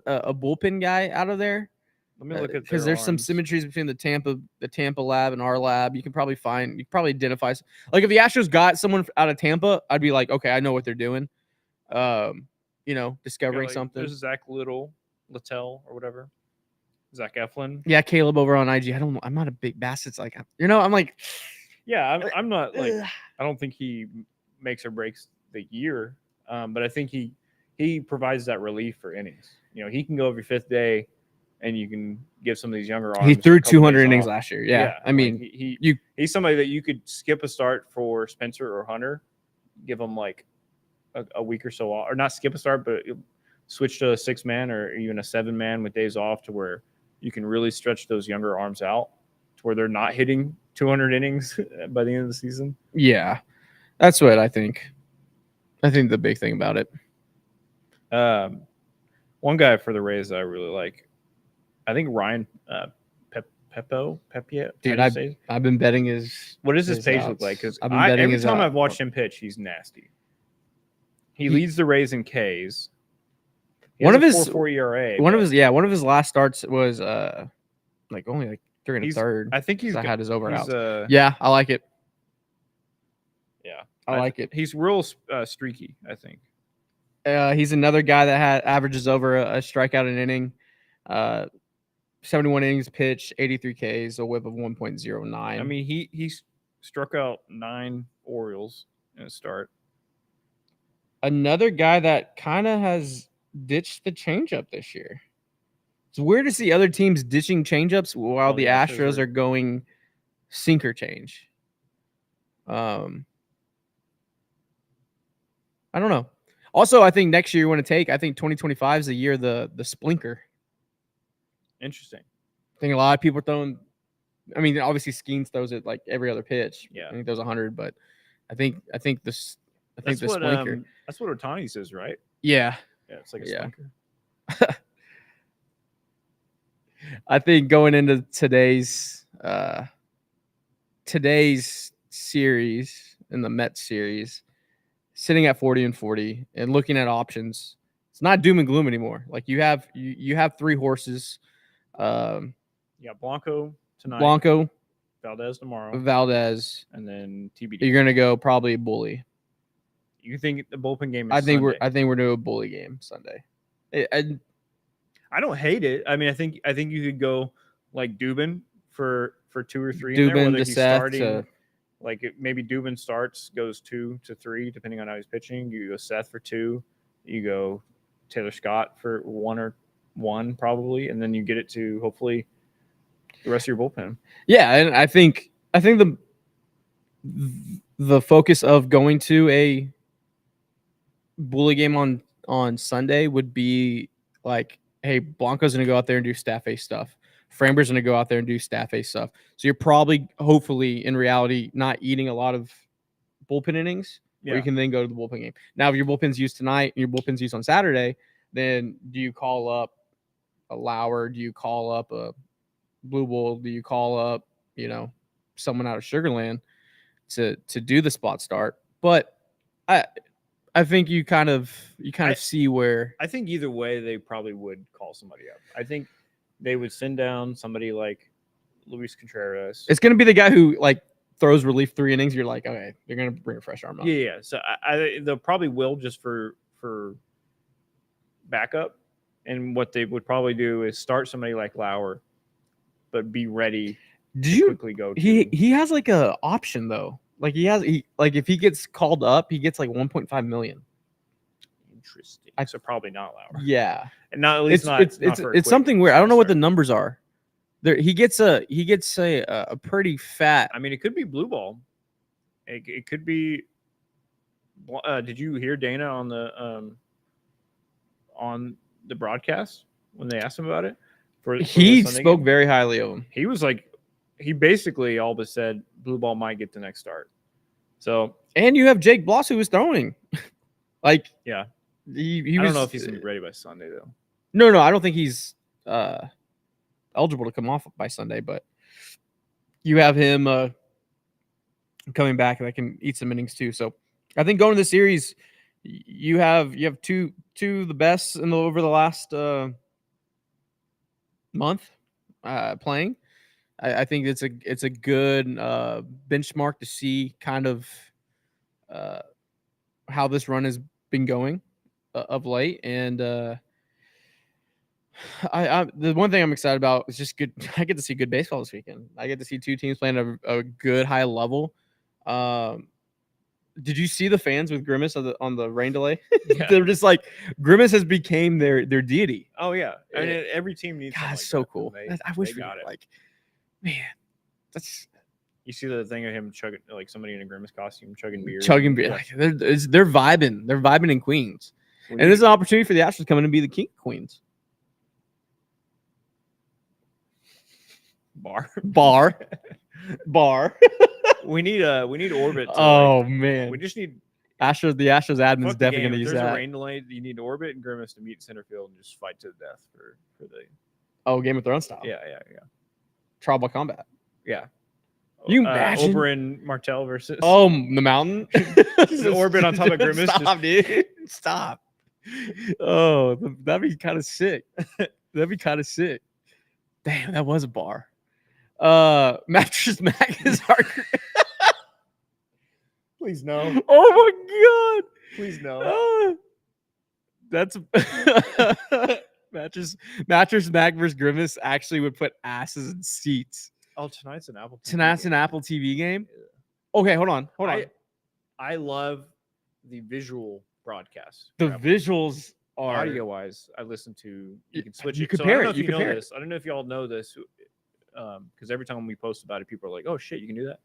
a bullpen guy out of there.
Let me look at
because there's some symmetries between the Tampa lab and our lab. You can probably identify. Like if the Astros got someone out of Tampa, I'd be like, okay, I know what they're doing. Discovering something.
There's Zach Littell or whatever. Zach Eflin.
Yeah, Caleb over on IG. I'm not a big Bassett's like, I'm like,
yeah, I'm not like, I don't think he makes or breaks the year, but I think he provides that relief for innings. He can go every fifth day, and you can give some of these younger arms.
He threw 200 innings last year. Yeah. I mean,
he's somebody that you could skip a start for Spencer or Hunter, give them like a week or so off, or not skip a start, but switch to a 6-man or even a 7-man with days off to where you can really stretch those younger arms out to where they're not hitting 200 innings by the end of the season.
Yeah, that's what I think. I think the big thing about it.
One guy for the Rays that I really like, I think Ryan Pepia.
Dude, I've been betting his.
What does his page look like? Because every time I've watched him pitch, he's nasty. He leads the Rays in Ks. One of his 4.4 ERA.
One of his last starts was only like 3 1/3.
I think
I had his over out. Yeah, I like it.
Yeah,
I like it.
He's real streaky, I think.
He's another guy that averages over a strikeout an inning. 71 innings pitched, 83 Ks, a WHIP of 1.09.
I mean, he struck out 9 Orioles in a start.
Another guy that kind of has ditched the changeup this year. It's weird to see other teams ditching changeups while the Astros are going sinker change. I don't know. Also, I think next year you want to I think 2025 is the year the splinker.
Interesting.
I think a lot of people are throwing. I mean, obviously Skeens throws it like every other pitch.
Yeah,
I think throws 100, but I think the
splinker. That's what Ohtani says, right?
Yeah.
Yeah, it's like a splinker.
I think going into today's series in the Mets series, sitting at 40-40 and looking at options, it's not doom and gloom anymore. Like you have 3 horses.
Blanco tonight.
Blanco,
Valdez tomorrow.
Valdez,
and then TBD.
you're gonna go probably Bully.
You think the bullpen game is
I think
Sunday?
we're doing a Bully game Sunday.
I don't hate it. I mean, I think you could go like Dubin for 2 or 3 in there,
Dubin
whether
to
he's
Seth
starting. Maybe Dubin starts, goes 2 to 3, depending on how he's pitching. You go Seth for 2. You go Taylor Scott for 1 probably, and then you get it to hopefully the rest of your bullpen.
Yeah, and I think the focus of going to a Bully game on Sunday would be like, hey, Blanco's gonna go out there and do staff A stuff. Framber's gonna go out there and do staff A stuff. So you're probably, hopefully, in reality, not eating a lot of bullpen innings, where you can then go to the bullpen game. Now, if your bullpen's used tonight and your bullpen's used on Saturday, then do you call up a Lauer? Do you call up a Blue Bull? Do you call up, someone out of Sugarland to do the spot start? But I think you kind of see where.
I think either way, they probably would call somebody up. I think they would send down somebody like Luis Contreras.
It's going to be the guy who throws relief 3 innings. You're like, okay, they're going to bring a fresh arm up.
Yeah. So they'll probably will just for backup. And what they would probably do is start somebody like Lauer, but be ready to quickly go.
He has a option though. If he gets called up, he gets 1.5 million.
Interesting. So probably not Lauer.
Yeah,
and not at least
it's something weird. I don't know what the numbers are. There, he gets a pretty fat.
I mean, it could be blue ball. It could be. Did you hear Dana on the broadcast when they asked him about it?
He spoke very highly of him.
He was he basically all but said blue ball might get the next start. So,
and you have Jake Bloss who was throwing.
Yeah.
He
I don't know if he's gonna be ready by Sunday though.
No, I don't think he's eligible to come off by Sunday, but you have him coming back that can eat some innings too. So I think going to the series, you have two of the best over the last month playing. I think it's a good benchmark to see kind of how this run has been going of late. And I the one thing I'm excited about is just good. I get to see good baseball this weekend. I get to see 2 teams playing at a good high level. Did you see the fans with Grimace on the rain delay? Yeah. They're just Grimace has became their deity.
Oh yeah, I mean every team needs.
God, it's so cool. I wish we got it. Man, that's.
You see the thing of him chugging, somebody in a Grimace costume chugging beer.
Yeah. They're vibing. They're vibing in Queens. And there's an opportunity for the Astros coming to be the king of Queens.
Bar. We need Orbit.
Man.
We just need
the Astros admin's definitely going to use that.
There's a rain delay. You need Orbit and Grimace to meet center field and just fight to the death for the.
Game of Thrones style.
Yeah.
Tribal combat.
Yeah.
You imagine
Oberyn Martell versus
the mountain.
Orbit on top of Grimace.
Stop, dude. Stop. Oh, that'd be kind of sick. Damn, that was a bar. Mattress Mac is our.
Please no.
Oh my god.
Please no.
That's Mattress Mac versus Grimace actually would put asses in seats.
Oh, tonight's an Apple TV
Tonight's
game.
an Apple TV game? Okay, hold on.
I love the visual broadcast.
The visuals are
audio-wise. I listen to. You can switch
you
it.
Compare
so I don't know
it.
if you know this. I don't know if y'all know this, because every time we post about it, people are like, "Oh shit, you can do that."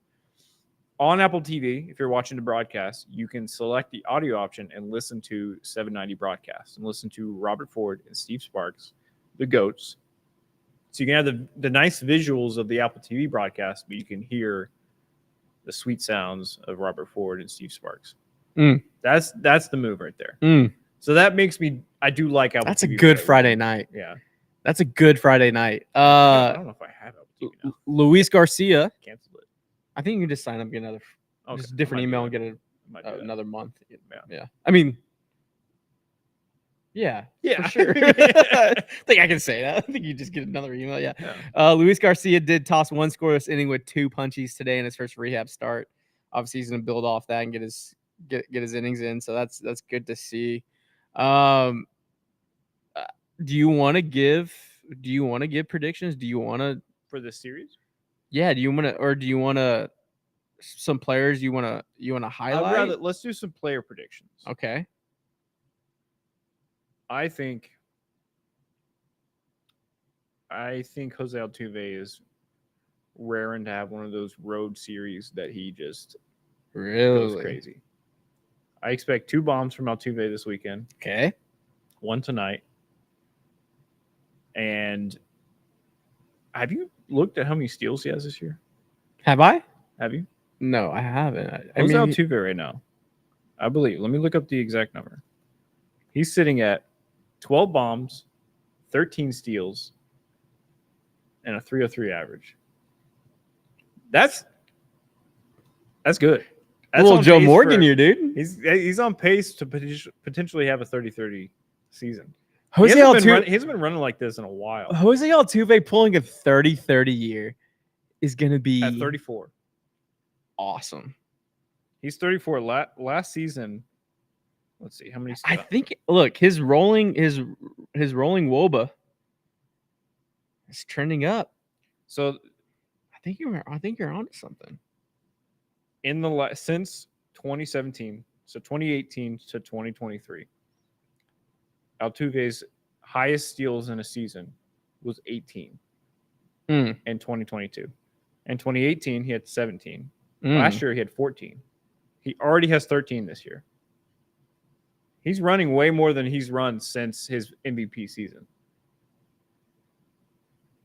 On Apple TV, if you're watching the broadcast, you can select the audio option and listen to 790 broadcast and listen to Robert Ford and Steve Sparks, the GOATs. So you can have the nice visuals of the Apple TV broadcast, but you can hear the sweet sounds of Robert Ford and Steve Sparks. That's the move right there. So that makes me. I do like Apple.
That's
TV
a good Friday night.
Yeah,
that's a good Friday night.
I don't know if I have Apple TV now.
Luis Garcia
Canceled it.
I think you can just sign up, get another, just a different email, and get another month. Yeah. I mean, Yeah,
Yeah.
for sure. I think I can say that. I think you just get another email. Yeah. Luis Garcia did toss one scoreless inning with 2 punchies today in his first rehab start. Obviously, he's going to build off that and get his innings in. So that's good to see. Do you want to give predictions? Do you want to
For this series?
Yeah, do you want to some players you want to highlight?
Let's do some player predictions.
Okay.
I think Jose Altuve is raring to have one of those road series that he just goes crazy. I expect 2 bombs from Altuve this weekend.
Okay.
1 tonight. And have you looked at how many steals he has this year?
Have I?
Have you?
No, I haven't.
Jose Altuve right now, I believe. Let me look up the exact number. He's sitting at 12 bombs, 13 steals, and a 303 average. That's good. That's
a little Joe Morgan here, dude.
He's on pace to potentially have a 30-30 season.
He hasn't
been running like this in a while.
Jose Altuve pulling a 30-30 year is going to be
at 34.
Awesome.
He's 34. Last season, let's see how many.
I think. Look, his rolling WOBA is trending up.
So
I think you're onto something.
Since 2017, so 2018 to 2023, Altuve's highest steals in a season was 18 in 2022. In 2018, he had 17. Last year, he had 14. He already has 13 this year. He's running way more than he's run since his MVP season.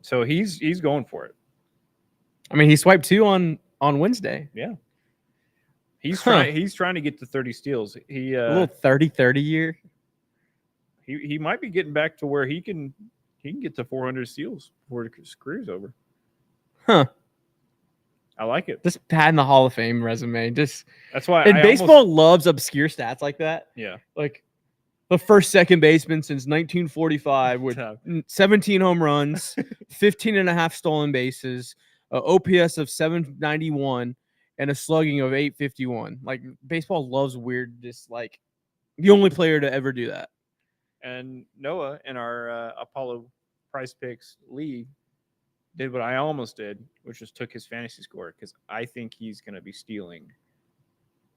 So he's going for it.
I mean, he swiped 2 on Wednesday.
Yeah. He's trying to get to 30 steals.
A little 30-30 year.
He might be getting back to where he can get to 400 steals before his career's over.
Huh.
I like it.
Just padding the Hall of Fame resume. That's
why.
And baseball loves obscure stats like that.
Yeah.
Like the first second baseman since 1945 with 17 home runs, 15 and a half stolen bases, OPS of 791, and a slugging of 851. Like baseball loves weird, just like the only player to ever do that.
And Noah in our Apollo Prize Picks League did what I almost did, which was took his fantasy score because I think he's going to be stealing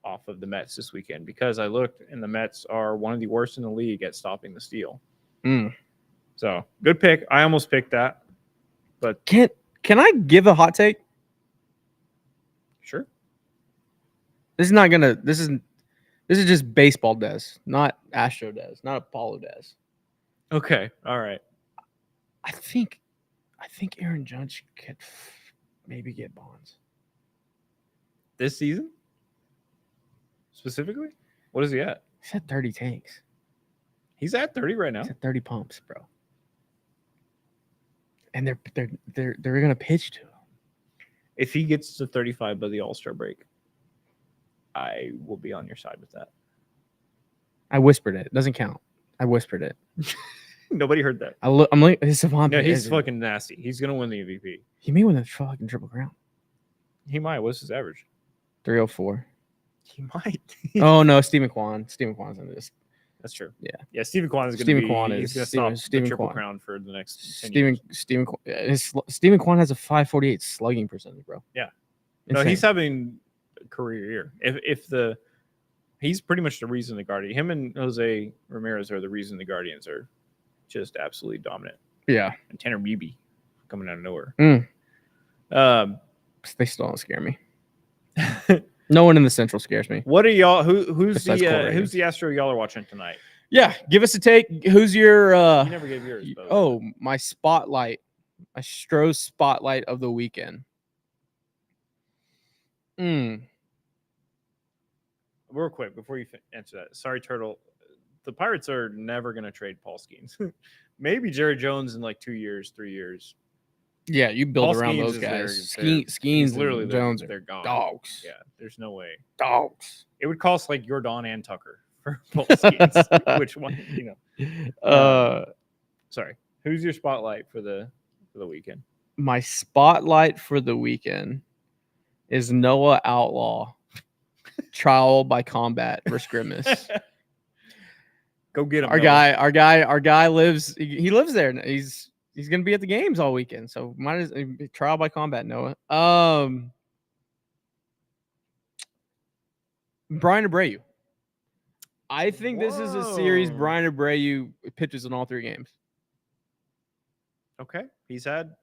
off of the Mets this weekend because I looked and the Mets are one of the worst in the league at stopping the steal. So good pick. I almost picked that, but
can I give a hot take?
Sure.
This is just baseball Dez, not Astro Dez, not Apollo Dez.
Okay. All right.
I think Aaron Judge could maybe get Bonds
this season. Specifically, what is he at?
He's at 30 tanks.
He's at 30 right now.
He's at 30 pumps, bro. And they're gonna pitch to him.
If he gets to 35 by the All-Star break, I will be on your side with that.
I whispered it. It doesn't count. I whispered it.
Nobody heard that.
I'm like, it's Savant.
No, he's fucking nasty. He's gonna win the MVP.
He may win the fucking Triple Crown.
He might. What's his average?
304.
He might.
Oh no, Stephen Kwan. Stephen Kwan's in this.
That's true.
Yeah.
Stephen Kwan is going to be. He's going to stop the Triple Crown for the next 10 years.
Stephen Kwan has a 548 slugging percentage, bro.
Yeah.
Insane.
No, he's having a career year. He's pretty much the reason the Guardians. Him and Jose Ramirez are the reason the Guardians are just absolutely dominant.
Yeah.
And Tanner Beebe coming out of nowhere.
They still don't scare me. No one in the Central scares me.
What are y'all? Who's the Astro y'all are watching tonight?
Yeah, give us a take. Who's your?
You never gave yours.
My spotlight, my Astros spotlight of the weekend.
Real quick before you answer that, sorry, Turtle. The Pirates are never going to trade Paul Skeens. Maybe Jerry Jones in like 2 years, 3 years.
Yeah, you build Paul around Skeens those guys. Skeens
literally
Jones
they're gone.
Dogs.
Yeah, there's no way.
Dogs.
It would cost like Jordan and Tucker for Polskins. Which one? Sorry. Who's your spotlight for the weekend?
My spotlight for the weekend is Noah Outlaw, trial by combat versus GRIMACE.
Go get him.
Our guy lives. He lives there. He's gonna be at the games all weekend. So might as trial by combat, Noah. Brian Abreu. I think this is a series Brian Abreu pitches in all 3 games.
Okay, he's had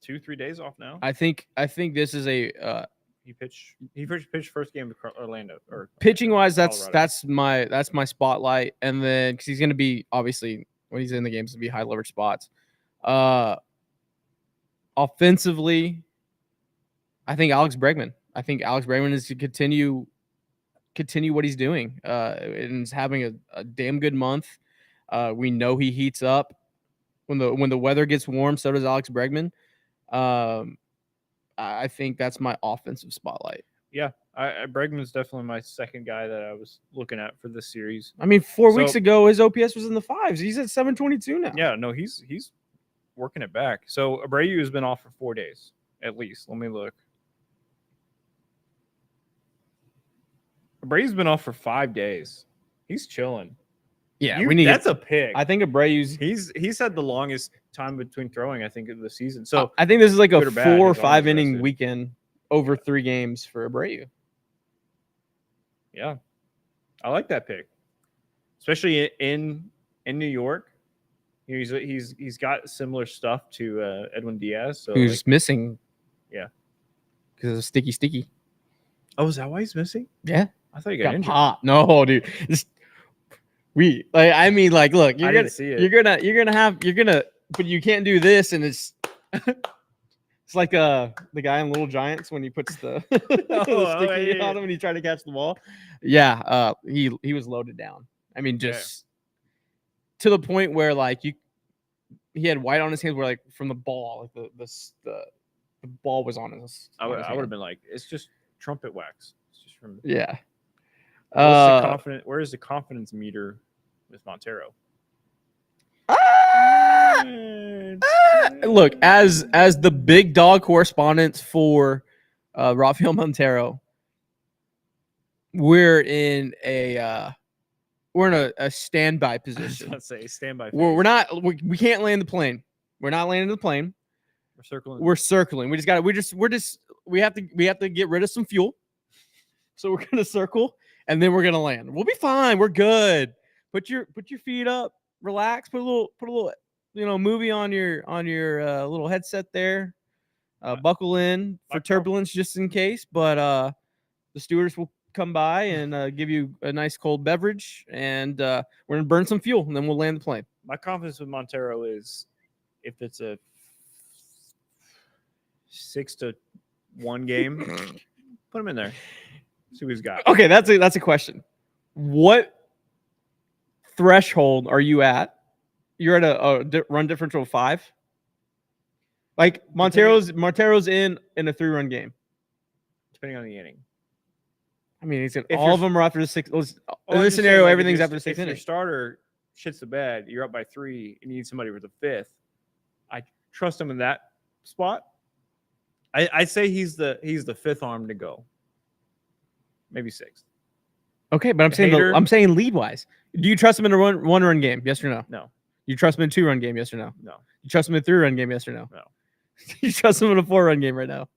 2-3 days off now.
I think this is a
he pitched first game to Orlando. Or
pitching wise, that's my spotlight, and then because he's going to be obviously when he's in the games to be high leverage spots. Offensively, I think Alex Bregman. Is to continue what he's doing. And is having a damn good month. We know he heats up when the weather gets warm. So does Alex Bregman. I think that's my offensive spotlight.
Yeah, Bregman's definitely my second guy that I was looking at for this series.
I mean, 4 weeks ago, his OPS was in the 5s. He's at 722 now.
Yeah, no, he's working it back. So Abreu has been off for 4 days at least. Let me look. Abreu's been off for 5 days. He's chilling.
Yeah,
that's a pick.
I think Abreu's
he's had the longest time between throwing, I think, of the season. So
I think this is like a 4 or 5 inning
aggressive
weekend over 3 games for Abreu.
Yeah, I like that pick, especially in New York. He's got similar stuff to Edwin Diaz. So
who's missing?
Yeah,
because of sticky.
Oh, is that why he's missing?
Yeah,
I thought he got injured.
Popped. No, dude. Look, you're gonna, but you can't do this, and it's like the guy in Little Giants when he puts the sticky on him and he tried to catch the ball. Yeah, he was loaded down. I mean, just to the point where he had white on his hands, where from the ball, the ball was on his.
I would have been like, it's just trumpet wax. It's just from Where is the confidence meter with Montero?
Look, as the big dog correspondent for Rafael Montero, we're in a standby position.
Let's say standby.
We can't land the plane. We're not landing the plane. We're circling. We have to get rid of some fuel. So we're gonna circle and then we're gonna land. We'll be fine. We're good. Put your feet up, relax, put a little movie on your little headset there. Buckle in for turbulence just in case. But the stewardess will come by and give you a nice cold beverage, and we're gonna burn some fuel, and then we'll land the plane.
My confidence with Montero is if it's a 6-1 game, put him in there. See what he's got.
Okay, that's a question. What threshold are you at? You're at a run differential of 5. Like Montero's in a 3-run game.
Depending on the inning.
I mean, all of them are after the 6. In this scenario, everything's after the 6
inning.
If
your starter shits the bed, you're up by 3, and you need somebody for the 5th. I trust him in that spot. I say he's the 5th arm to go. Maybe 6th.
Okay, but I'm saying lead wise. Do you trust him in a one run game? Yes or no?
No.
You trust him in a 2-run game? Yes or no?
No.
You trust him in a 3-run game? Yes or no?
No.
You trust him in a 4-run game right now?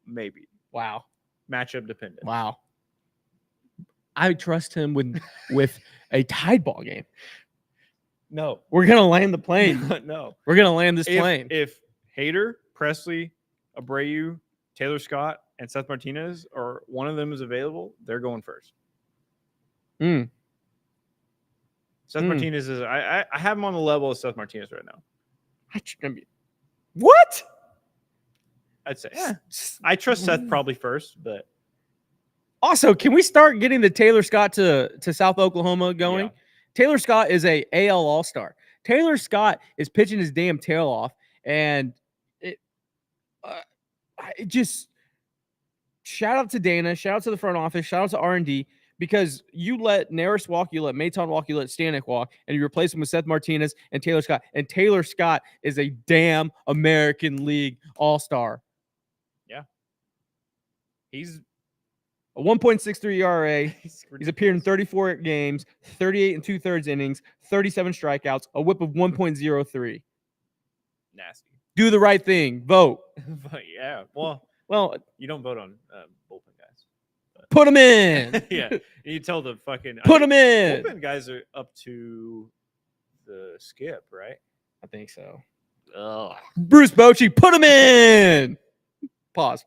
Maybe.
Wow.
Matchup dependent.
Wow. I trust him with a tied ball game.
No.
We're gonna land the plane.
No.
We're gonna land this plane.
If Hader, Presley, Abreu, Taylor Scott, and Seth Martinez, or one of them is available, they're going first. Seth Martinez is. I have him on the level of Seth Martinez right now.
What?
I'd say. Yeah. I trust Seth probably first, but
also, can we start getting the Taylor Scott to South Oklahoma going? Yeah. Taylor Scott is a AL All-Star. Taylor Scott is pitching his damn tail off, and it just shout out to Dana, shout out to the front office, shout out to R&D, because you let Naris walk, you let Maton walk, you let Stanek walk, and you replace him with Seth Martinez and Taylor Scott. And Taylor Scott is a damn American League All-Star.
Yeah. He's
a 1.63 ERA.
He's
He's appeared in 34 games, 38 and 2/3 innings, 37 strikeouts, a whip of 1.03.
Nasty.
Do the right thing. Vote.
But yeah,
well,
you don't vote on bullpen guys.
But. Put them in.
Yeah, you tell the fucking
put them in.
Bullpen guys are up to the skip, right?
I think so.
Ugh.
Bruce Bochy, put him in. Pause.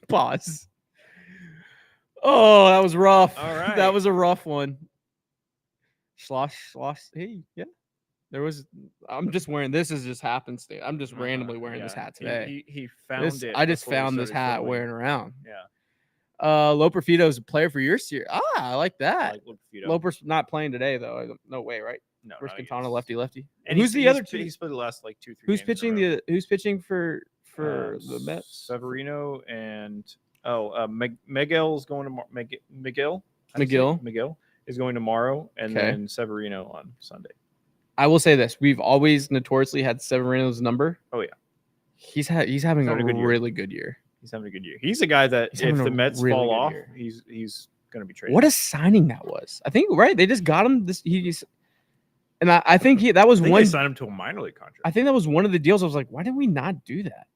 Pause. Oh, that was rough.
All right.
That was a rough one. Slosh. Hey, yeah. There was. I'm just wearing this. Is just happenstance. I'm just randomly wearing this hat today.
He found it.
I just found this hat wearing around.
Yeah.
Loperfido is a player for your series. I like that.
I like Loperfido.
Loper's not playing today though. No way, right?
No.
Where's Quintana, lefty?
And
who's the other two?
He's played the last like 2-3.
Who's pitching Who's pitching for the Mets?
Severino and Miguel's going to Miguel. Miguel is going tomorrow, and then Severino on Sunday.
I will say this: we've always notoriously had Severino's number.
Oh yeah,
he's having a really good year.
He's having a good year. He's a guy that if the Mets fall off, he's going to be traded.
What a signing that was! I think they just got him. And I think that was one.
They signed him to a minor league contract.
I think that was one of the deals. I was like, why did we not do that?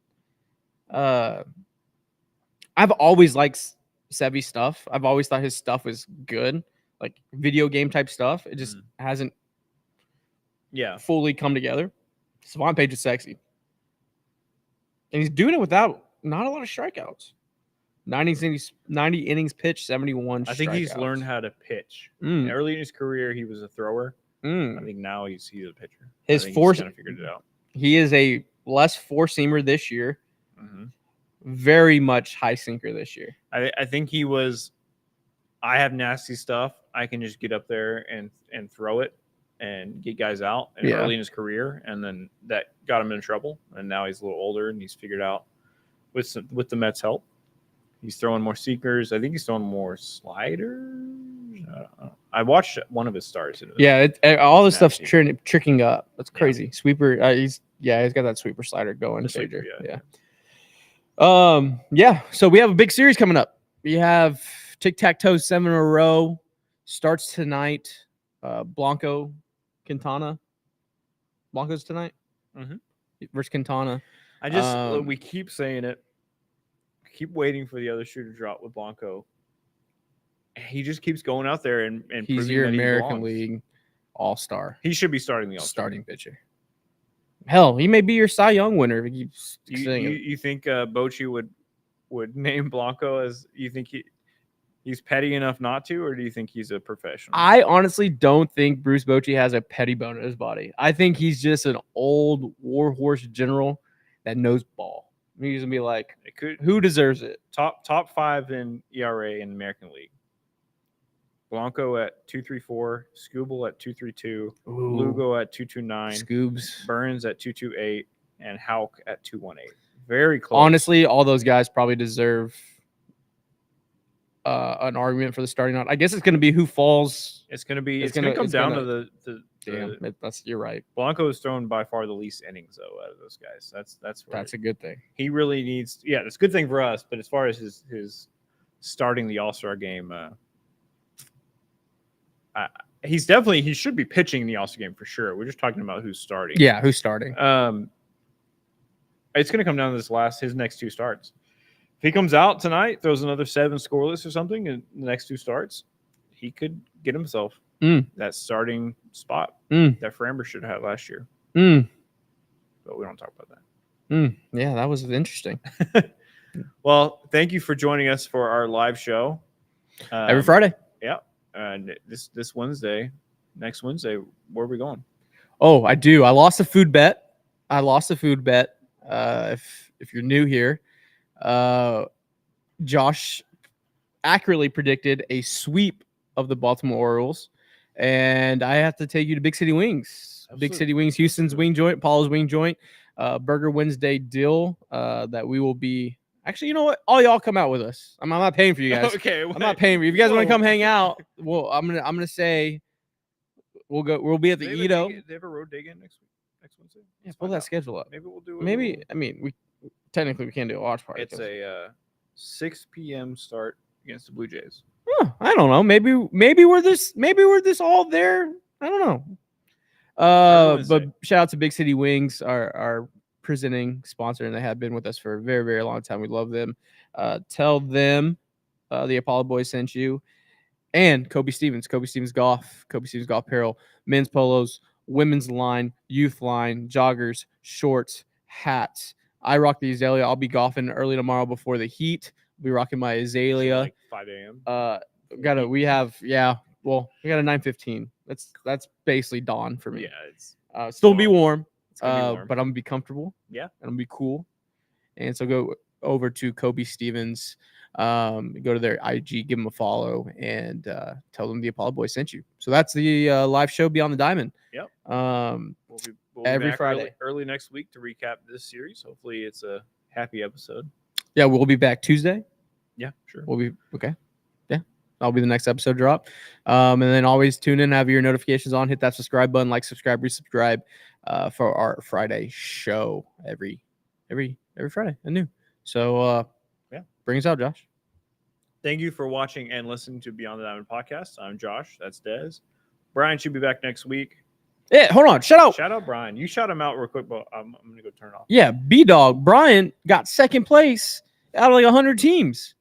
I've always liked Sevy stuff. I've always thought his stuff was good, like video game type stuff. It just hasn't fully come together. Savant Page is sexy. And he's doing it without not a lot of strikeouts. 90 innings pitched, 71 strikeouts.
I think he's learned how to pitch. Early in his career, he was a thrower. I think now he's a pitcher.
His force kind of figured it out. He is a less four-seamer this year. Very much high sinker this year.
I think he was. I have nasty stuff. I can just get up there and throw it and get guys out. And early in his career, and then that got him in trouble. And now he's a little older, and he's figured out with the Mets' help. He's throwing more seekers. I think he's throwing more sliders. I watched one of his starts.
All this stuff's tricking up. That's crazy. Sweeper. He's got that sweeper slider going.
Sweeper,
So we have a big series coming up. We have tic-tac-toe 7 in a row. Starts tonight. Blanco's tonight. Versus Quintana.
I just we keep saying it. Keep waiting for the other shoe to drop with Blanco. He just keeps going out there and
he's your American League All-Star.
He should be starting the All-Star.
Starting pitcher. Hell, he may be your Cy Young winner if he keeps
you think Bochy would name Blanco as you think he's petty enough not to, or do you think he's a professional?
I honestly don't think Bruce Bochy has a petty bone in his body. I think he's just an old warhorse general that knows ball. He's gonna be like, who deserves it?
Top 5 in ERA in the American League. Blanco at 2.34, Skubal at 2.32, Lugo at 2.29,
Scoobs,
Burns at 2.28, and Houck at 2.18. Very close.
Honestly, all those guys probably deserve an argument for the starting out. I guess it's going to be who falls.
It's going to come down to the
you're right.
Blanco is thrown by far the least innings though out of those guys. That's
a good thing.
He really needs. Yeah, it's a good thing for us. But as far as his starting the All-Star game. He should be pitching the All-Star game for sure. We're just talking about who's starting.
Yeah, who's starting.
It's going to come down to his next 2 starts. If he comes out tonight, throws another 7 scoreless or something in the next 2 starts, he could get himself that starting spot that Framber should have had last year. But we don't talk about that.
Yeah, that was interesting.
Well, thank you for joining us for our live show.
Every Friday.
Yeah. This Wednesday, next Wednesday, where are we going?
Oh, I do. I lost a food bet. If you're new here, Josh accurately predicted a sweep of the Baltimore Orioles, and I have to take you to Big City Wings. Absolutely. Big City Wings, Houston's wing joint, Paul's wing joint, Burger Wednesday deal that we will be Actually, you know what? All y'all come out with us. I'm not paying for you guys.
Okay,
I'm not paying for you. If you guys want to come hang out, well, I'm gonna say we'll go. We'll be at the Edo.
They have a road day again next Wednesday.
Yeah, pull that schedule up.
Maybe we'll do.
I mean, we technically we can't do a watch party.
It's a 6 p.m. start against the Blue Jays.
I don't know. Maybe we're this all there. I don't know. But shout out to Big City Wings, our presenting sponsor, and they have been with us for a very, very long time. We love them. Tell them the Apollo Boys sent you. And Kobe Stevens Golf Apparel, men's polos, women's line, youth line, joggers, shorts, hats. I rock the Azalea. I'll be golfing early tomorrow before the heat. I'll be rocking my Azalea.
Like 5 a.m.
We got a 9:15. That's basically dawn for me.
Yeah, it's
still be warm.
It's gonna be warm.
But I'm gonna be comfortable.
Yeah,
and I'm gonna be cool. And so go over to Kobe Stevens. Go to their IG, give them a follow, and tell them the Apollo Boys sent you. So that's the live show Beyond the Diamond.
Yep.
We'll
be
every
back
Friday,
early next week to recap this series. Hopefully, it's a happy episode.
Yeah, we'll be back Tuesday.
Yeah, sure.
We'll be okay. Yeah, that'll be the next episode drop. And then always tune in, have your notifications on, hit that subscribe button, like, subscribe, resubscribe for our Friday show every Friday, anew. So bring us out, Josh.
Thank you for watching and listening to Beyond the Diamond podcast. I'm Josh. That's Dez. Brian should be back next week.
Yeah, hold on. Shout out
Brian. You shout him out real quick, but I'm going to go turn it off.
Yeah, B-Dog. Brian got second place out of like 100 teams.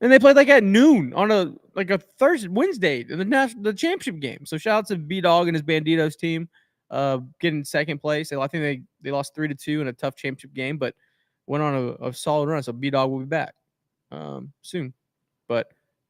And they played like at noon on a Wednesday in the championship game. So shout out to B-Dog and his Banditos team getting second place. I think they lost 3-2 in a tough championship game, but went on a solid run. So B-Dog will be back soon.